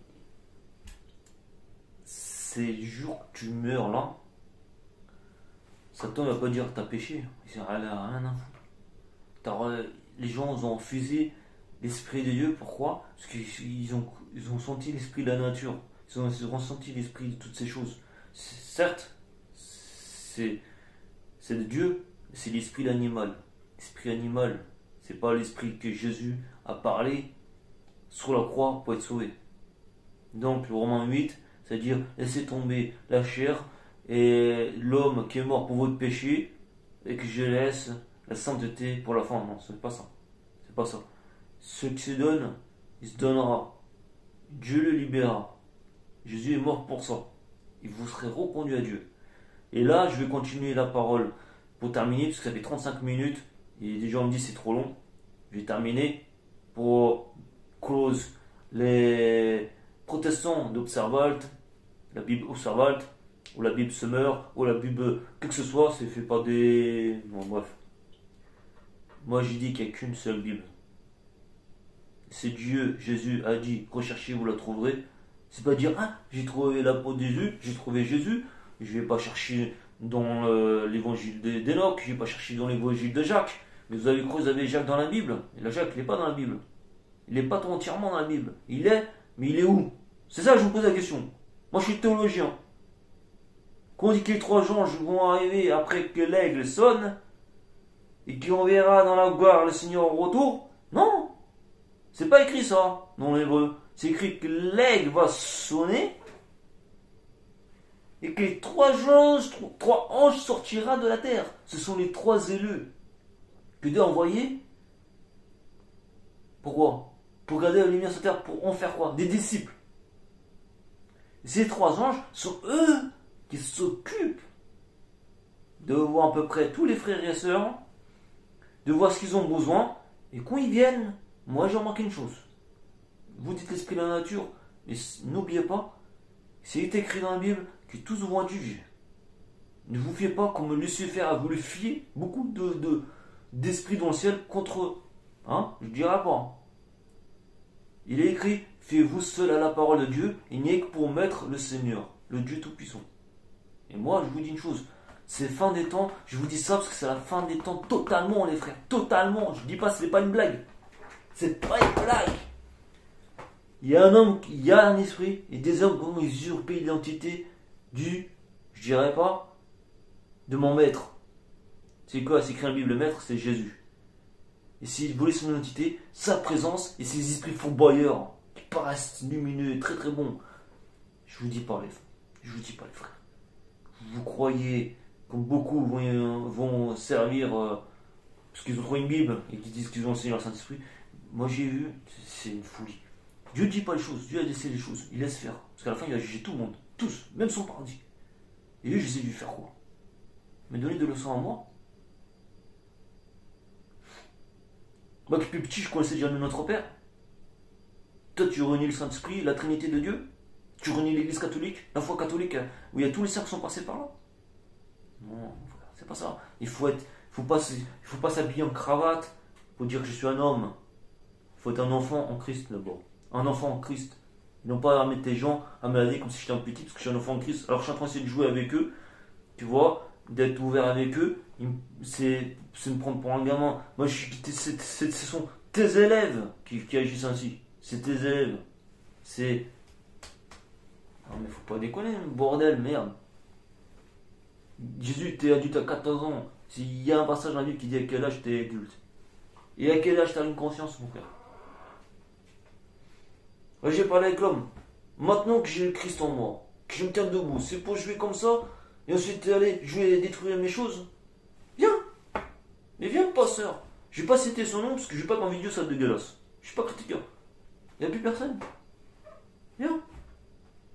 Ces jours que tu meurs là, Satan ne va pas dire t'as péché. Il n'a rien à foutre. Les gens ont refusé l'Esprit de Dieu. Pourquoi? Parce qu'ils ont senti l'Esprit de la nature. Ils ont ressenti l'Esprit de toutes ces choses. Certes, c'est de Dieu, mais c'est l'Esprit d'animal. L'Esprit animal, c'est pas l'Esprit que Jésus a parlé sur la croix pour être sauvé. Donc, le Romains 8, c'est-à-dire laissez tomber la chair et l'homme qui est mort pour votre péché et que je laisse la sainteté pour la fin. Non, c'est pas ça. C'est pas ça. Ce qui se donne, il se donnera. Dieu le libérera. Jésus est mort pour ça. Et vous serez reconduit à Dieu. Et là, je vais continuer la parole pour terminer, parce que ça fait 35 minutes. Et des gens me disent c'est trop long. Je vais terminer pour close les protestants d'Observalt, la Bible Observalt, ou la Bible Summer, ou la Bible, que ce soit, c'est fait par des... Bon, bref. Moi, j'ai dit qu'il n'y a qu'une seule Bible. C'est Dieu, Jésus a dit, recherchez, vous la trouverez. C'est pas dire, ah, j'ai trouvé l'apôtre Jésus, j'ai trouvé Jésus, je vais pas chercher dans l'évangile d'Enoch, je vais pas chercher dans l'évangile de Jacques. Mais vous avez cru, vous avez Jacques dans la Bible. Et là, Jacques, il n'est pas dans la Bible. Il n'est pas entièrement dans la Bible. Il est, mais il est où? C'est ça que je vous pose la question. Moi, je suis théologien. Quand on dit que les 3 anges vont arriver après que l'aigle sonne, et qu'on verra dans la gloire le Seigneur au retour, non, c'est pas écrit ça dans l'hébreu. C'est écrit que l'aigle va sonner et que les 3 anges sortira de la terre. Ce sont les 3 élus que Dieu a envoyés. Pourquoi? Pour garder la lumière sur terre, pour en faire quoi? Des disciples. Et ces 3 anges sont eux qui s'occupent de voir à peu près tous les frères et sœurs, de voir ce qu'ils ont besoin, et quand ils viennent, moi j'ai remarqué une chose. Vous dites l'esprit de la nature, mais n'oubliez pas, c'est écrit dans la Bible que tous vont être jugés. Ne vous fiez pas comme Lucifer a voulu fier beaucoup d'esprits dans le ciel contre eux. Hein? Je ne dirais pas. Il est écrit, fiez-vous seul à la parole de Dieu, il n'y est que pour mettre le Seigneur, le Dieu Tout-Puissant. Et moi, je vous dis une chose, c'est fin des temps, je vous dis ça parce que c'est la fin des temps totalement, les frères, totalement. Je ne dis pas, ce n'est pas une blague. C'est pas une blague. Il y a un homme, il y a un esprit, et des hommes qui ont usurpé l'identité je dirais pas, de mon maître. C'est quoi? C'est écrit dans la Bible, le maître, c'est Jésus. Et s'il voulait son identité, sa présence, et ses esprits fourboyeurs, qui paraissent lumineux, très très bons. Je vous dis pas les frères. Je vous dis pas les frères. Vous croyez, comme beaucoup vont servir, parce qu'ils ont trouvé une Bible, et qu'ils disent qu'ils ont enseigné leur Saint-Esprit. Moi j'ai vu, c'est une folie. Dieu ne dit pas les choses, Dieu a laissé les choses, il laisse faire. Parce qu'à la fin, il va juger tout le monde, tous, même son paradis. Et lui, je sais lui faire quoi? Me donner de leçons à moi? Moi, qui plus petit, je connaissais déjà notre Père. Toi, tu renies le Saint-Esprit, la Trinité de Dieu. Tu renies l'Église catholique, la foi catholique, où il y a tous les saints qui sont passés par là. Non, c'est pas ça. Il faut pas s'habiller en cravate pour dire que je suis un homme. Il faut être un enfant en Christ d'abord. Un enfant en Christ. Ils n'ont pas à mettre les gens à me laver comme si j'étais un petit parce que je suis un enfant en Christ. Alors je suis en train d'essayer de jouer avec eux, tu vois, d'être ouvert avec eux. C'est me prendre pour un gamin. Moi, ce sont tes élèves qui agissent ainsi. C'est tes élèves. C'est. Non, mais faut pas déconner, bordel, merde. Jésus, t'es adulte à 14 ans. Il y a un passage dans la Bible qui dit à quel âge t'es adulte. Et à quel âge t'as une conscience, mon frère? Ouais, j'ai parlé avec l'homme. Maintenant que j'ai le Christ en moi, que je me tiens debout, c'est pour jouer comme ça, et ensuite aller, je vais détruire mes choses. Viens. Mais viens, pasteur. Je vais pas citer son nom parce que je vais pas qu'en vidéo ça dégueulasse. Je suis pas critiqueur. Il n'y a plus personne. Viens.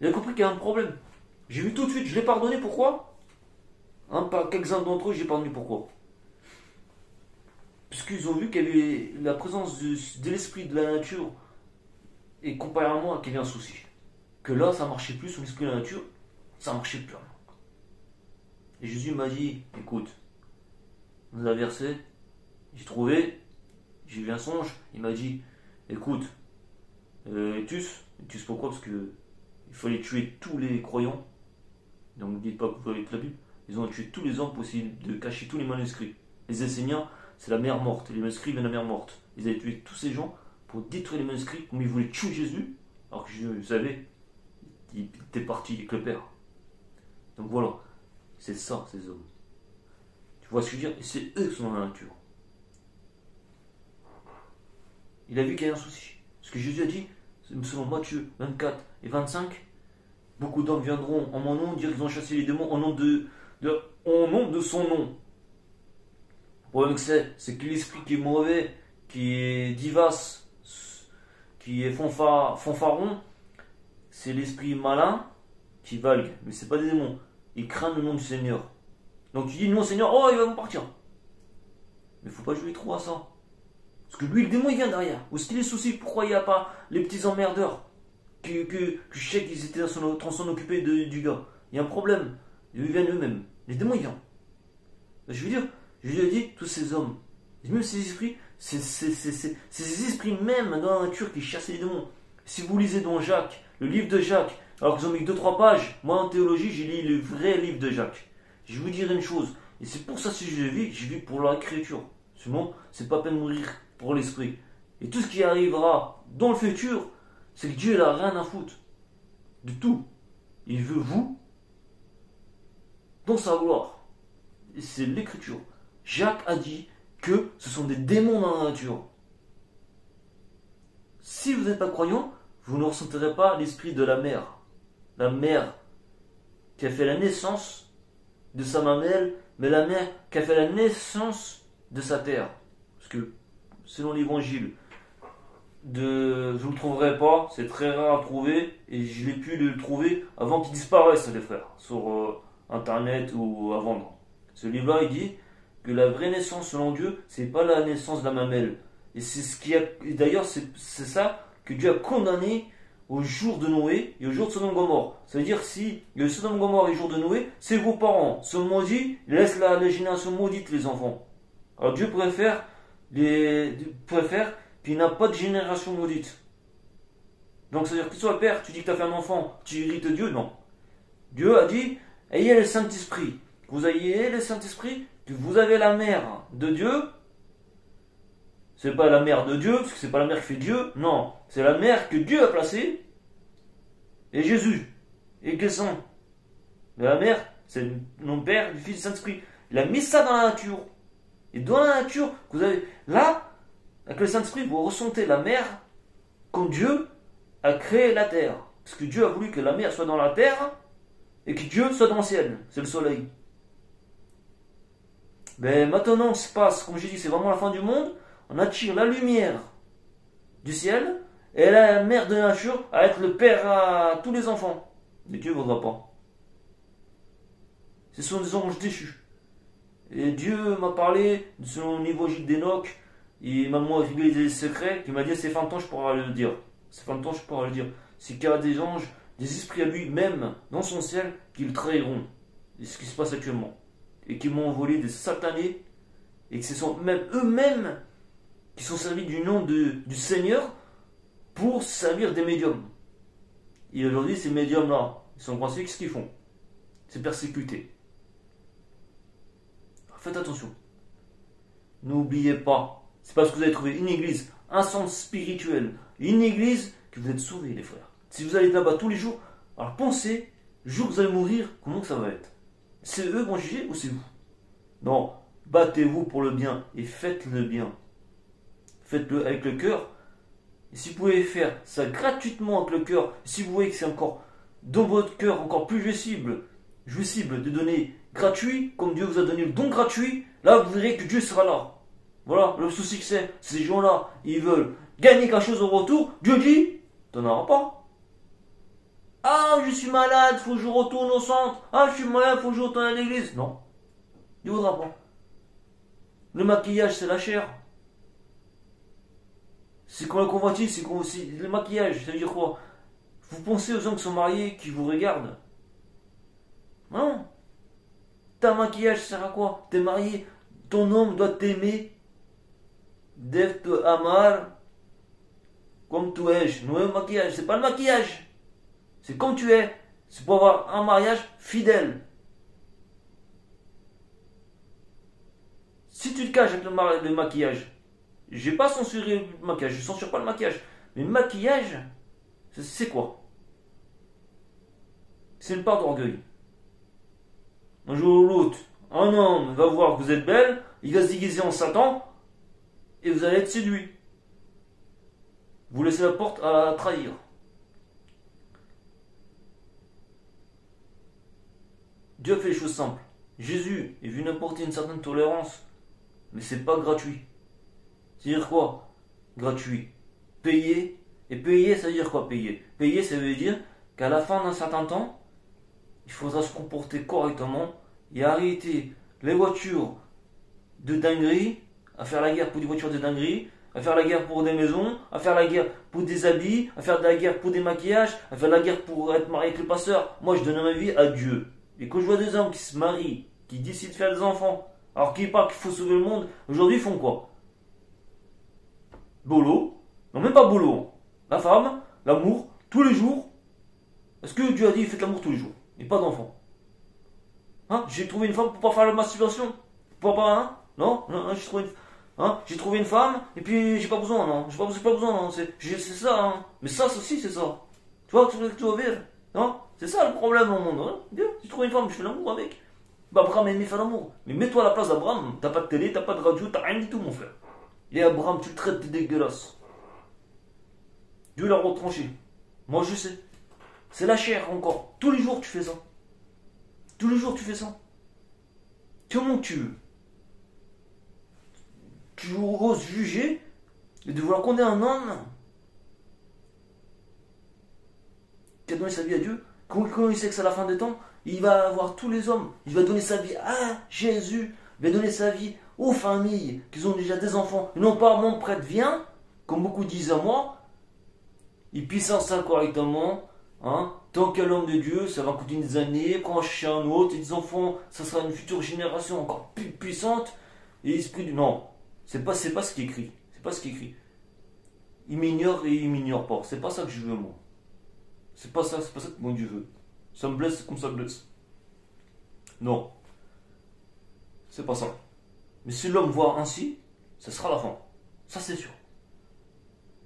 Il a compris qu'il y a un problème. J'ai vu tout de suite, je l'ai pardonné, pourquoi? Par quelques-uns d'entre eux, j'ai pardonné, pourquoi? Parce qu'ils ont vu qu'il y avait la présence de l'esprit de la nature, et comparé à moi, qu'il y avait un souci. Que là, ça marchait plus, son esprit de la nature, ça marchait plus. Et Jésus m'a dit, écoute, dans un verset, j'ai trouvé, j'ai vu un songe, il m'a dit, écoute, Étus pourquoi? Parce que il fallait tuer tous les croyants. Donc ne dites pas que vous avez la Bible. Ils ont tué tous les hommes pour essayer de cacher tous les manuscrits. Les Esséniens, c'est la mer morte. Les manuscrits viennent de la mer morte. Ils avaient tué tous ces gens pour détruire les manuscrits, comme ils voulaient tuer Jésus, alors que Jésus savait, il était parti avec le Père. Donc voilà, c'est ça, ces hommes. Tu vois ce que je veux dire? Et c'est eux qui sont dans la nature. Il a vu qu'il y a un souci. Ce que Jésus a dit, selon Matthieu 24 et 25, beaucoup d'hommes viendront en mon nom dire qu'ils ont chassé les démons au nom de son nom. Le problème que c'est que l'esprit qui est mauvais, qui est vivace, qui est fanfaron, c'est l'esprit malin qui valgue. Mais c'est pas des démons. Ils craignent le nom du Seigneur. Donc tu dis non Seigneur, oh il va me partir. Mais il ne faut pas jouer trop à ça. Parce que lui, le démon, il vient derrière. Où est-ce qu'il est le souci? Pourquoi il n'y a pas les petits emmerdeurs que je sais qu'ils étaient en train de s'en occuper du gars? Il y a un problème. Ils viennent eux-mêmes. Les démons, ils viennent. Je veux dire, je lui ai dit, tous ces hommes, même ces esprits, c'est ces esprits même dans la nature qui chassent les démons. Si vous lisez dans Jacques, le livre de Jacques, alors qu'ils ont mis que 2-3 pages, moi en théologie, j'ai lu le vrai livre de Jacques. Je vous dirai une chose, et c'est pour ça que si je vis pour l'écriture. Sinon, c'est pas peine de mourir pour l'esprit. Et tout ce qui arrivera dans le futur, c'est que Dieu n'a rien à foutre de tout. Il veut vous dans sa gloire. Et c'est l'écriture. Jacques a dit que ce sont des démons dans la nature. Si vous n'êtes pas croyant, vous ne ressentirez pas l'esprit de la mère. La mère qui a fait la naissance de sa mamelle, mais la mère qui a fait la naissance de sa terre. Parce que, selon l'évangile, je ne le trouverai pas, c'est très rare à trouver, et je l'ai pu le trouver avant qu'il disparaisse, les frères, sur internet ou à vendre. Ce livre-là, il dit que la vraie naissance selon Dieu, c'est pas la naissance de la mamelle. Et c'est ce qui a. D'ailleurs, c'est ça que Dieu a condamné au jour de Noé et au jour de Sodome et Gomorrhe. Ça veut dire si il y a eu Sodome et Gomorrhe et le jour de Noé, c'est vos parents. Sont maudits, laisse la génération maudite les enfants. Alors Dieu préfère qu'il n'a pas de génération maudite. Donc c'est-à-dire que toi le père, tu dis que tu as fait un enfant, tu irrites Dieu, non. Dieu a dit, ayez le Saint-Esprit. Que vous ayez le Saint-Esprit, que vous avez la mère de Dieu. C'est pas la mère de Dieu, parce que c'est pas la mère qui fait Dieu, non. C'est la mère que Dieu a placée. Et Jésus. Et quels sont? La mère, c'est mon Père, le Fils, le Saint-Esprit. Il a mis ça dans la nature. Et dans la nature, vous avez là, avec le Saint-Esprit, vous ressentez la mer quand Dieu a créé la terre. Parce que Dieu a voulu que la mer soit dans la terre et que Dieu soit dans le ciel. C'est le soleil. Mais maintenant, ce qui se passe, comme j'ai dit, c'est vraiment la fin du monde. On attire la lumière du ciel et la mère de la nature à être le père à tous les enfants. Mais Dieu ne voudra pas. Ce sont des anges déchus. Et Dieu m'a parlé de son évangile d'Enoch. Il m'a révélé des secrets. Il m'a dit c'est fantant, je pourrais le dire. C'est fantant, je pourrais le dire. C'est qu'il y a des anges, des esprits à lui, même dans son ciel, qui le trahiront. C'est ce qui se passe actuellement. Et qui m'ont envolé des satanés. Et que ce sont même eux-mêmes qui sont servis du nom du Seigneur pour servir des médiums. Et aujourd'hui, ces médiums-là, ils sont coincés, qu'est-ce qu'ils font? C'est persécuter. Faites attention. N'oubliez pas, c'est parce que vous avez trouvé une église, un centre spirituel, une église que vous êtes sauvés, les frères. Si vous allez là-bas tous les jours, alors pensez, le jour que vous allez mourir, comment que ça va être? C'est eux qui vont juger ou c'est vous? Non, battez-vous pour le bien et faites le bien. Faites-le avec le cœur. Et si vous pouvez faire ça gratuitement avec le cœur, si vous voyez que c'est encore dans votre cœur encore plus jouissible de donner gratuit, comme Dieu vous a donné le don gratuit, là vous verrez que Dieu sera là. Voilà, le souci que c'est, ces gens-là, ils veulent gagner quelque chose au retour, Dieu dit, t'en auras pas. Ah, je suis malade, faut que je retourne au centre. Ah, je suis malade, faut que je retourne à l'église. Non, il ne voudra pas. Le maquillage, c'est la chair. C'est comme la convoitise, c'est comme aussi le maquillage, ça veut dire quoi? Vous pensez aux gens qui sont mariés, qui vous regardent? Non. Ta maquillage sert à quoi? T'es marié, ton homme doit t'aimer, deve te amar comme tu es. Non, le maquillage, c'est pas le maquillage. C'est comme tu es. C'est pour avoir un mariage fidèle. Si tu te caches avec le maquillage, J'ai pas censuré le maquillage, je censure pas le maquillage. Mais le maquillage, c'est quoi? C'est une part d'orgueil. Un jour ou l'autre, un homme va voir que vous êtes belle, il va se déguiser en Satan, et vous allez être séduit. Vous laissez la porte à trahir. Dieu fait les choses simples. Jésus est venu apporter une certaine tolérance, mais c'est pas gratuit. C'est-à-dire quoi? Gratuit. Payer. Et payer, ça veut dire quoi payer? Payer, ça veut dire qu'à la fin d'un certain temps, il faudra se comporter correctement et arrêter les voitures de dinguerie, à faire la guerre pour des voitures de dinguerie, à faire la guerre pour des maisons, à faire la guerre pour des habits, à faire de la guerre pour des maquillages, à faire la guerre pour être marié avec le pasteur. Moi, je donne ma vie à Dieu. Et quand je vois des hommes qui se marient, qui décident de faire des enfants, alors qu'ils parlent qu'il faut sauver le monde, aujourd'hui ils font quoi? Boulot. Non, même pas boulot. La femme, l'amour, tous les jours. Est-ce que Dieu a dit faites l'amour tous les jours? Et pas d'enfants. Hein? J'ai trouvé une femme pour pas faire la masturbation. Pour pas, hein? Non, non, j'ai trouvé une... Hein? J'ai trouvé une femme, et puis j'ai pas besoin, non. J'ai pas besoin, non. C'est ça, hein. Mais ça aussi, c'est ça. Tu vois, que tu vas vivre. Non? C'est ça le problème au monde. Hein? Bien, j'ai trouvé une femme, je fais l'amour avec. Bah, Abraham aimait faire l'amour. Mais mets-toi à la place d'Abraham. T'as pas de télé, t'as pas de radio, t'as rien du tout, mon frère. Et Abraham, tu le traites de dégueulasse. Dieu l'a retranché. Moi, je sais. C'est la chair encore. Tous les jours, tu fais ça. Tous les jours, tu fais ça. Comment tu oses juger et de vouloir condamner un homme qui a donné sa vie à Dieu? Quand il sait que c'est la fin des temps, il va avoir tous les hommes. Il va donner sa vie à Jésus. Il va donner sa vie aux familles qui ont déjà des enfants. Et non pas mon prêtre vient, comme beaucoup disent à moi, il puisse ça correctement. Hein, tant qu'un homme de Dieu, ça va coûter des années. Quand je suis un autre, et des enfants, ça sera une future génération encore plus puissante. Et l'esprit du... Non, c'est pas ce qui est écrit. C'est pas ce qui est écrit. Il m'ignore et il m'ignore pas. C'est pas ça que je veux, moi. C'est pas ça que mon Dieu veut. Ça me blesse comme ça me blesse. Non. C'est pas ça. Mais si l'homme voit ainsi, ça sera la fin. Ça, c'est sûr.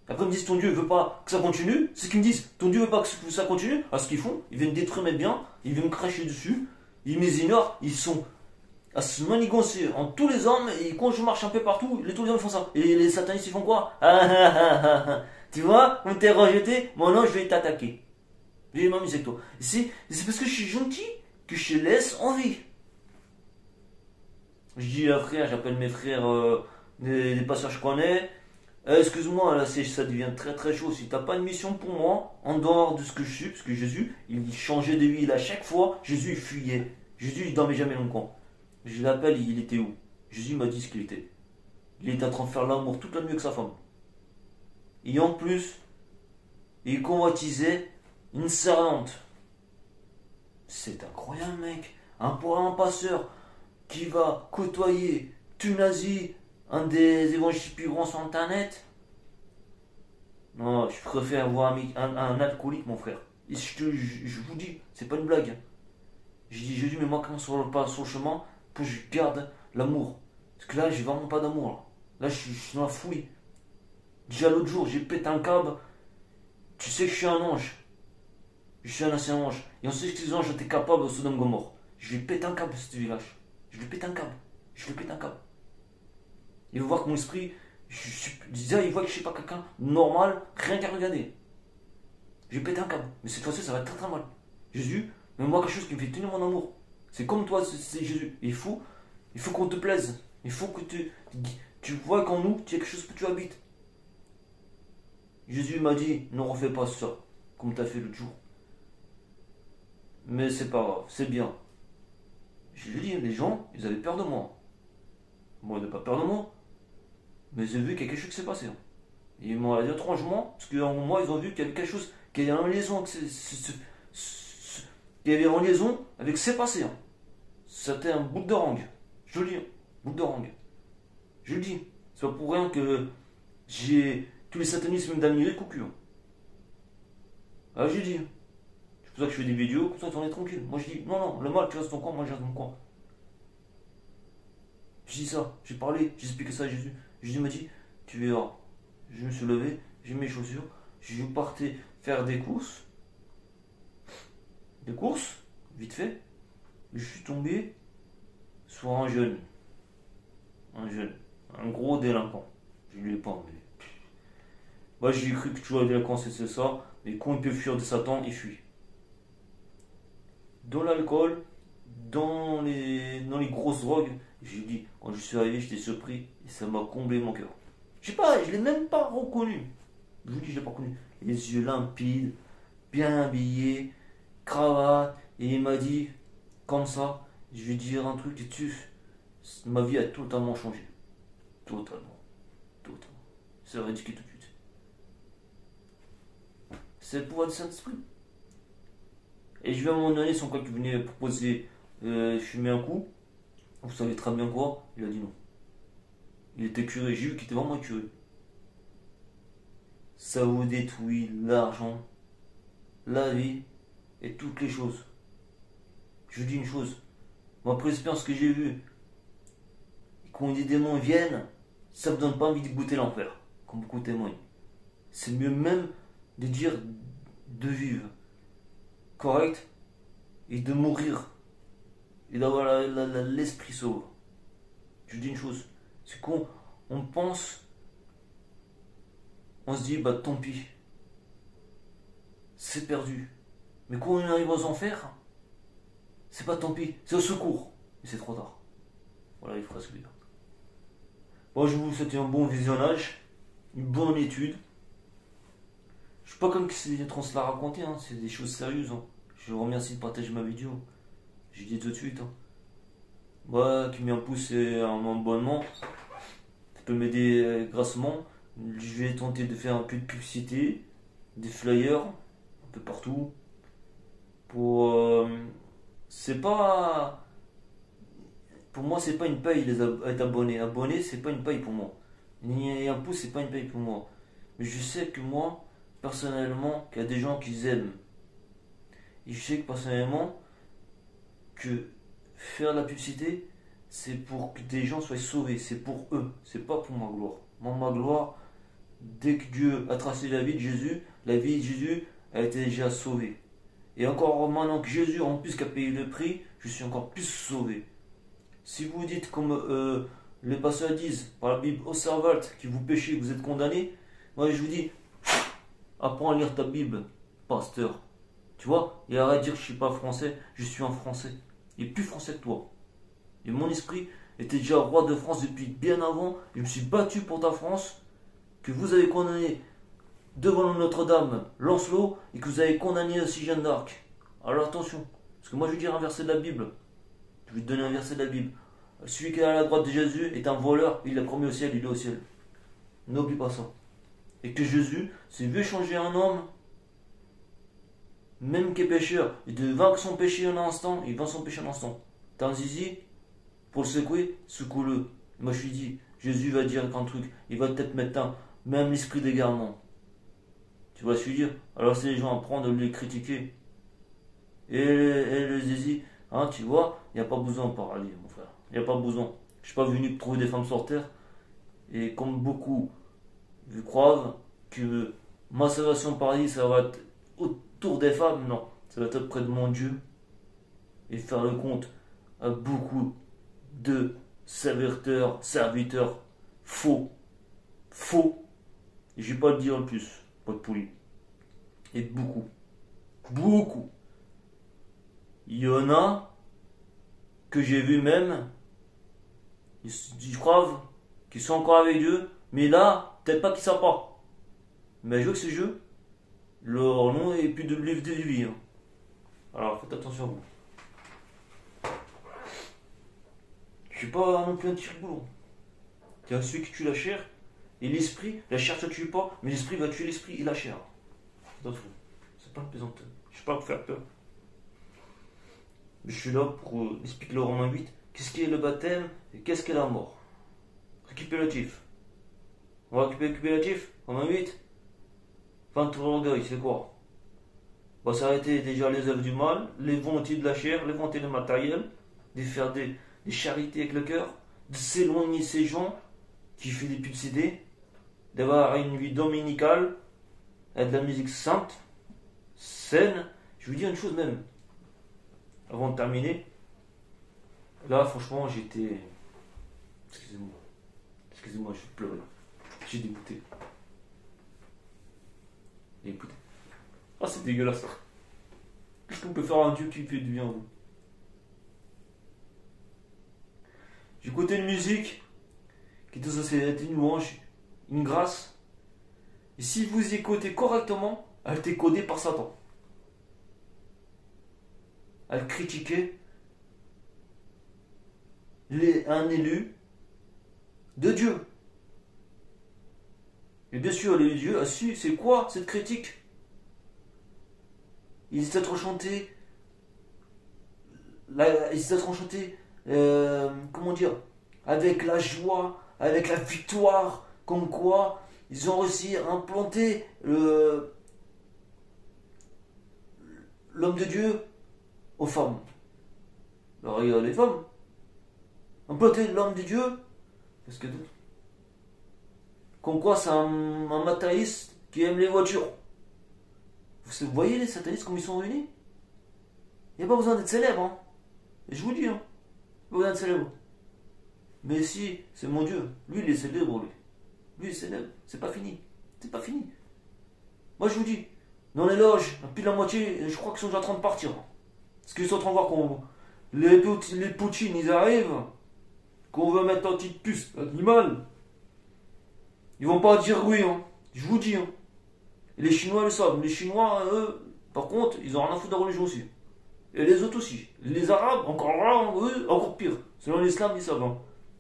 Après, ils me disent ton Dieu veut pas que ça continue. C'est ce qu'ils me disent. Ton Dieu veut pas que ça continue. À ce qu'ils font, ils viennent détruire mes biens. Ils viennent me cracher dessus. Ils m'ignorent. Ils sont à se manigancer en tous les hommes. Et quand je marche un peu partout, tous les hommes font ça. Et les satanistes, ils font quoi? Tu vois, on t'est rejeté. Maintenant, je vais t'attaquer. Je vais m'amuser avec toi. C'est parce que je suis gentil que je te laisse en vie. Je dis à frère, j'appelle mes frères, des pasteurs que je connais. Excuse-moi, là ça devient très très chaud. Si t'as pas de mission pour moi, en dehors de ce que je suis, parce que Jésus, il changeait de vie à chaque fois, Jésus il fuyait. Jésus il dormait jamais dans le coin. Je l'appelle, il était où? Jésus m'a dit ce qu'il était. Il était en train de faire l'amour toute la nuit avec sa femme. Et en plus, il convoitisait une servante. C'est incroyable, mec. Pour un pasteur qui va côtoyer Tunazi, un des évangiles plus grands sur internet. Non, je préfère voir un alcoolique, mon frère. Et je vous dis, c'est pas une blague. Je dis, Jésus, mais moi, comment sur le chemin pour que je garde l'amour? Parce que là, j'ai vraiment pas d'amour. Là, je suis dans la fouille. Déjà l'autre jour, j'ai pété un câble. Tu sais que je suis un ange. Je suis un ancien ange. Et on sait que ces anges étaient capables au Sodome Gomorre. Je lui pète un câble, ce village. Je lui pète un câble. Il va voir que mon esprit, déjà, il voit que je suis pas quelqu'un normal, rien qu'à regarder. Je lui pète un câble. Mais cette fois-ci, ça va être très très mal. Jésus, mais moi quelque chose qui me fait tenir mon amour. C'est comme toi, c'est Jésus. Il faut qu'on te plaise. Il faut que tu vois qu'en nous, tu as quelque chose que tu habites. Jésus m'a dit, ne refais pas ça, comme tu as fait l'autre jour. Mais c'est pas grave, c'est bien. Je lui ai dit, les gens, ils avaient peur de moi. Moi, ils n'avaient pas peur de moi. Mais j'ai vu qu'il y a quelque chose qui s'est passé. Ils m'ont dit étrangement, parce qu'en moi, ils ont vu qu'il y avait quelque chose, qu'il y avait en liaison avec ce qui s'est passé. C'était un bout de rangue. Je le dis, bout de rangue. Je le dis. C'est pas pour rien que j'ai tous les satanismes d'Amérique au cul. Ah, j'ai dit. C'est pour ça que je fais des vidéos, comme ça on est tranquille. Moi je dis, non, le mal, tu restes dans ton coin, moi je reste dans mon coin. Je dis ça, j'ai parlé, j'ai expliqué ça à Jésus. Jésus m'a dit, tu verras. Je me suis levé, j'ai mis mes chaussures, je partais faire des courses. Des courses, vite fait. Je suis tombé sur un jeune. Un gros délinquant. Je lui ai pas enlevé. Moi j'ai cru que toujours le délinquant c'est ça, mais quand il peut fuir de Satan, il fuit. Dans l'alcool, dans les grosses drogues, j'ai dit, quand je suis arrivé, j'étais surpris et ça m'a comblé mon cœur. Je sais pas, je l'ai même pas reconnu. Je vous dis, je l'ai pas reconnu. Les yeux limpides, bien habillé, cravate, et il m'a dit, comme ça, je vais dire un truc et ma vie a totalement changé. Totalement. Ça aurait dit tout de suite. C'est le pouvoir du Saint-Esprit. Et je vais à un moment donné, son quoi qui venait proposer fumer un coup, vous savez très bien quoi, il a dit non. Il était curé, j'ai vu qu'il était vraiment curé. Ça vous détruit l'argent, la vie et toutes les choses. Je vous dis une chose, moi après l'expérience que j'ai vue, quand des démons viennent, ça ne vous donne pas envie de goûter l'enfer, comme beaucoup témoignent. C'est mieux même de dire de vivre correct et de mourir et d'avoir l'esprit sauve. Je vous dis une chose, c'est qu'on pense, on se dit bah tant pis, c'est perdu. Mais quand on arrive aux enfers, c'est pas tant pis, c'est au secours. Mais c'est trop tard. Voilà, il faudra se dire. Bon, je vous souhaite un bon visionnage, une bonne étude. Je suis pas comme que c'est trop se la raconter, hein. C'est des choses sérieuses. Hein. Je vous remercie de partager ma vidéo. Je dis tout de suite. Hein. Moi, qui met un pouce et un abonnement, ça peut m'aider grassement. Je vais tenter de faire un peu de publicité, des flyers, un peu partout. C'est pas. Pour moi, c'est pas une paye être abonné. Abonné, c'est pas une paye pour moi. Ni un pouce, c'est pas une paye pour moi. Mais je sais que moi, personnellement, qu'il y a des gens qui aiment. Et je sais que personnellement, que faire la publicité, c'est pour que des gens soient sauvés. C'est pour eux. C'est pas pour ma gloire. Moi, ma gloire, dès que Dieu a tracé la vie de Jésus, la vie de Jésus a été déjà sauvée. Et encore maintenant que Jésus, en plus, qui a payé le prix, je suis encore plus sauvé. Si vous dites, comme les pasteurs disent par la Bible, au servalt, que vous péchez, que vous êtes condamné, moi je vous dis, apprends à lire ta Bible, pasteur. Tu vois, et arrête de dire que je ne suis pas français, je suis un français. Il est plus français que toi. Et mon esprit était déjà roi de France depuis bien avant. Je me suis battu pour ta France, que vous avez condamné devant Notre-Dame, Lancelot, et que vous avez condamné aussi Jeanne d'Arc. Alors attention, parce que moi je vais dire un verset de la Bible. Je vais te donner un verset de la Bible. Celui qui est à la droite de Jésus est un voleur, il l'a promis au ciel, il est au ciel. N'oublie pas ça. Et que Jésus, s'il veut changer un homme, même qui est pécheur, et de vaincre son péché en un instant, il vainc son péché en un instant. T'as un zizi, pour le secouer, secoue-le. Moi je lui dis, Jésus va dire un truc, il va peut-être mettre même l'esprit d'égarement. Tu vois ce que je veux dire? Alors c'est les gens apprennent de les critiquer. Et le zizi, hein, tu vois, il n'y a pas besoin de parler, mon frère. Il n'y a pas besoin. Je ne suis pas venu trouver des femmes sur terre. Et comme beaucoup croient que ma salvation par paradis, ça va être autour des femmes, non. Ça va être près de mon Dieu. Et faire le compte à beaucoup de serviteurs faux. Faux. Et je ne vais pas le dire le plus, pas de poli. Et beaucoup. Beaucoup. Il y en a que j'ai vu même, ils croient qu'ils sont encore avec Dieu, mais là, peut-être pas qu'ils savent pas. Mais je veux que ces jeux, leur nom est plus de livre de vie. Hein. Alors faites attention à vous. Je suis pas non plus un petit boulot. Il y a celui qui tue la chair, et l'esprit, la chair ne te tue pas, mais l'esprit va tuer l'esprit et la chair. Faites attention. C'est pas une plaisanterie. Je suis pas pour faire peur. Je suis là pour expliquer le Romain 8. Qu'est-ce qu'est le baptême et qu'est-ce qu'est la mort? Récapitulatif. On va récapitulatif. Romain 8. Fin de l'orgueil, c'est quoi? On va s'arrêter déjà les œuvres du mal, les volontés de la chair, les volontés du matériel, de faire des charités avec le cœur, de s'éloigner de ces gens qui font des publicités, d'avoir une vie dominicale, avec de la musique sainte, saine. Je vous dis une chose même, avant de terminer. Là, franchement, j'étais... Excusez-moi, je vais pleurer. J'ai dégoûté. Écoutez. Ah, c'est dégueulasse. Qu'est-ce qu'on peut faire à un Dieu qui fait du bien, vous? J'écoutais une musique qui était censée être une louange, une grâce. Et si vous écoutez correctement, elle était codée par Satan. Elle critiquait un élu de Dieu. Et bien sûr, l'élu de Dieu a su, c'est quoi cette critique? Il s'est enchanté. Il s'est enchanté. Comment dire? Avec la joie, avec la victoire, comme quoi ils ont réussi à implanter l'homme de Dieu aux femmes. Alors il y a les femmes. Implanter l'homme de Dieu, parce que comme quoi c'est un matérialiste qui aime les voitures. Vous voyez les satanistes comme ils sont réunis? Il n'y a pas besoin d'être célèbre, hein. Et je vous dis, hein. Pas besoin d'être célèbre. Mais si, c'est mon Dieu. Lui, il est célèbre, lui. Lui, il est célèbre. C'est pas fini. C'est pas fini. Moi, je vous dis, dans les loges, pile la moitié, je crois qu'ils sont déjà en train de partir. Parce qu'ils sont en train de voir qu'on... Les Poutines, ils arrivent. Qu'on veut mettre en petite puce, animal. Ils vont pas dire oui, hein. Je vous dis, hein. Et les Chinois le savent. Les Chinois, eux, par contre, ils ont rien à foutre de la religion aussi. Et les autres aussi. Les Arabes, encore là, eux, encore pire. Selon l'islam, ils savent. Hein.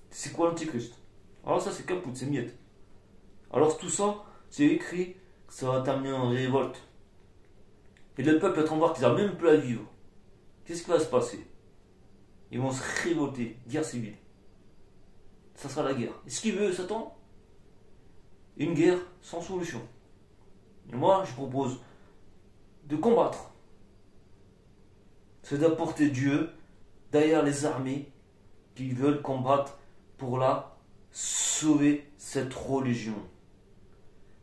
C'est quoi l'antichrist? Alors ça, c'est capoute, c'est miette. Alors tout ça, c'est écrit que ça va t'amener en révolte. Et le peuple est en train de voir qu'ils n'ont même plus à vivre. Qu'est-ce qui va se passer? Ils vont se révolter. Guerre civile. Ça sera la guerre. Et ce qu'il veut, Satan? Une guerre sans solution. Et moi, je propose de combattre. C'est d'apporter Dieu derrière les armées qui veulent combattre pour sauver cette religion.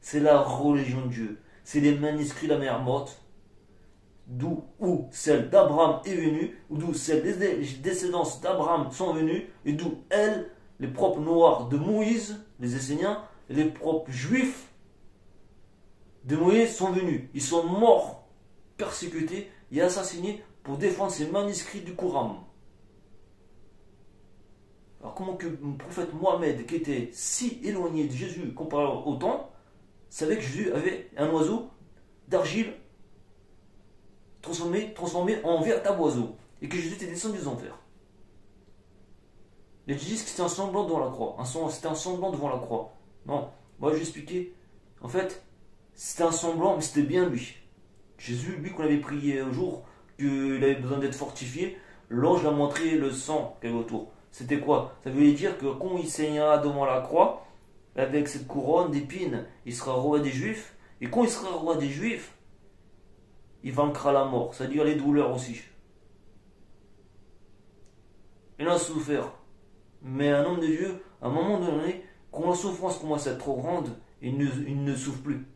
C'est la religion de Dieu. C'est les manuscrits de la mer morte, où celle d'Abraham est venue, d'où celles des descendants d'Abraham sont venus, et d'où elles, les propres noirs de Moïse, les Esséniens, et les propres juifs de Moïse sont venus. Ils sont morts, persécutés et assassinés pour défendre ces manuscrits du Coran. Alors comment que le prophète Mohammed, qui était si éloigné de Jésus comparé au temps, savait que Jésus avait un oiseau d'argile transformé en véritable oiseau, et que Jésus était descendu des enfers. Les disent que c'était un semblant devant la croix. C'était un semblant devant la croix. Non, moi je vais expliquer. En fait, c'était un semblant, mais c'était bien lui. Jésus, lui qu'on avait prié un jour, qu'il avait besoin d'être fortifié, l'ange lui a montré le sang qu'il y avait autour. C'était quoi? Ça voulait dire que quand il saignera devant la croix, avec cette couronne d'épines, il sera roi des Juifs. Et quand il sera roi des Juifs, il vaincra la mort, c'est-à-dire les douleurs aussi. Il a souffert. Mais un homme de Dieu, à un moment donné, quand la souffrance commence à être trop grande, il ne souffre plus.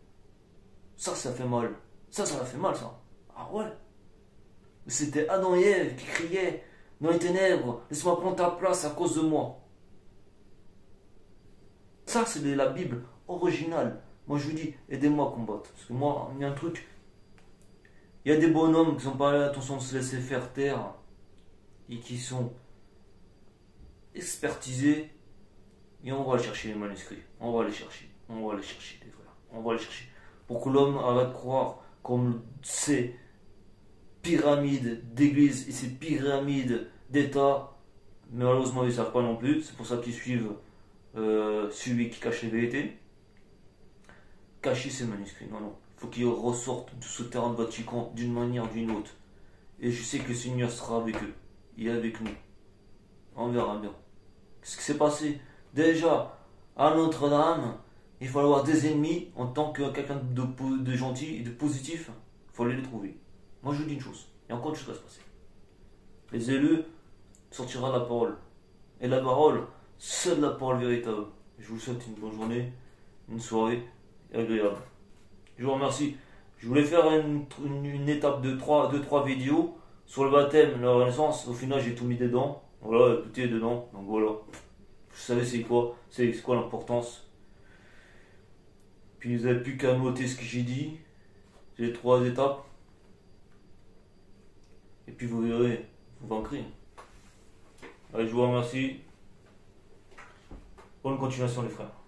Ça fait mal. Ça fait mal, ça. Ah ouais. C'était Adam et Ève qui criaient dans les ténèbres, laisse-moi prendre ta place à cause de moi. Ça, c'est de la Bible originale. Moi, je vous dis, aidez-moi à combattre. Parce que moi, il y a un truc. Il y a des bonhommes qui n'ont pas l'intention de se laisser faire taire et qui sont expertisés. Et on va aller chercher les manuscrits. On va les chercher. On va les chercher, les frères. On va les chercher. Pour que l'homme arrête de croire comme ces pyramides d'église et ces pyramides d'État. Mais malheureusement, ils ne savent pas non plus. C'est pour ça qu'ils suivent celui qui cache les vérités. Cacher ces manuscrits. Non, non. Il faut qu'ils ressortent de ce terrain de Vatican d'une manière ou d'une autre. Et je sais que le Seigneur sera avec eux. Il est avec nous. On verra bien. Qu'est-ce qui s'est passé? Déjà, à Notre-Dame, il faut avoir des ennemis en tant que quelqu'un de gentil et de positif. Il faut aller les trouver. Moi, je vous dis une chose. Il y a encore une chose à se passer. Les élus sortira la parole. Et la parole, c'est de la parole véritable. Je vous souhaite une bonne journée. une soirée agréable. Je vous remercie. Je voulais faire une étape de 3 vidéos sur le baptême, la Renaissance. Au final, j'ai tout mis dedans. Voilà, tout est dedans. Donc voilà. Vous savez c'est quoi l'importance. Puis vous n'avez plus qu'à noter ce que j'ai dit. C'est les 3 étapes. Et puis vous verrez, vous vaincrez. Allez, je vous remercie. Bonne continuation les frères.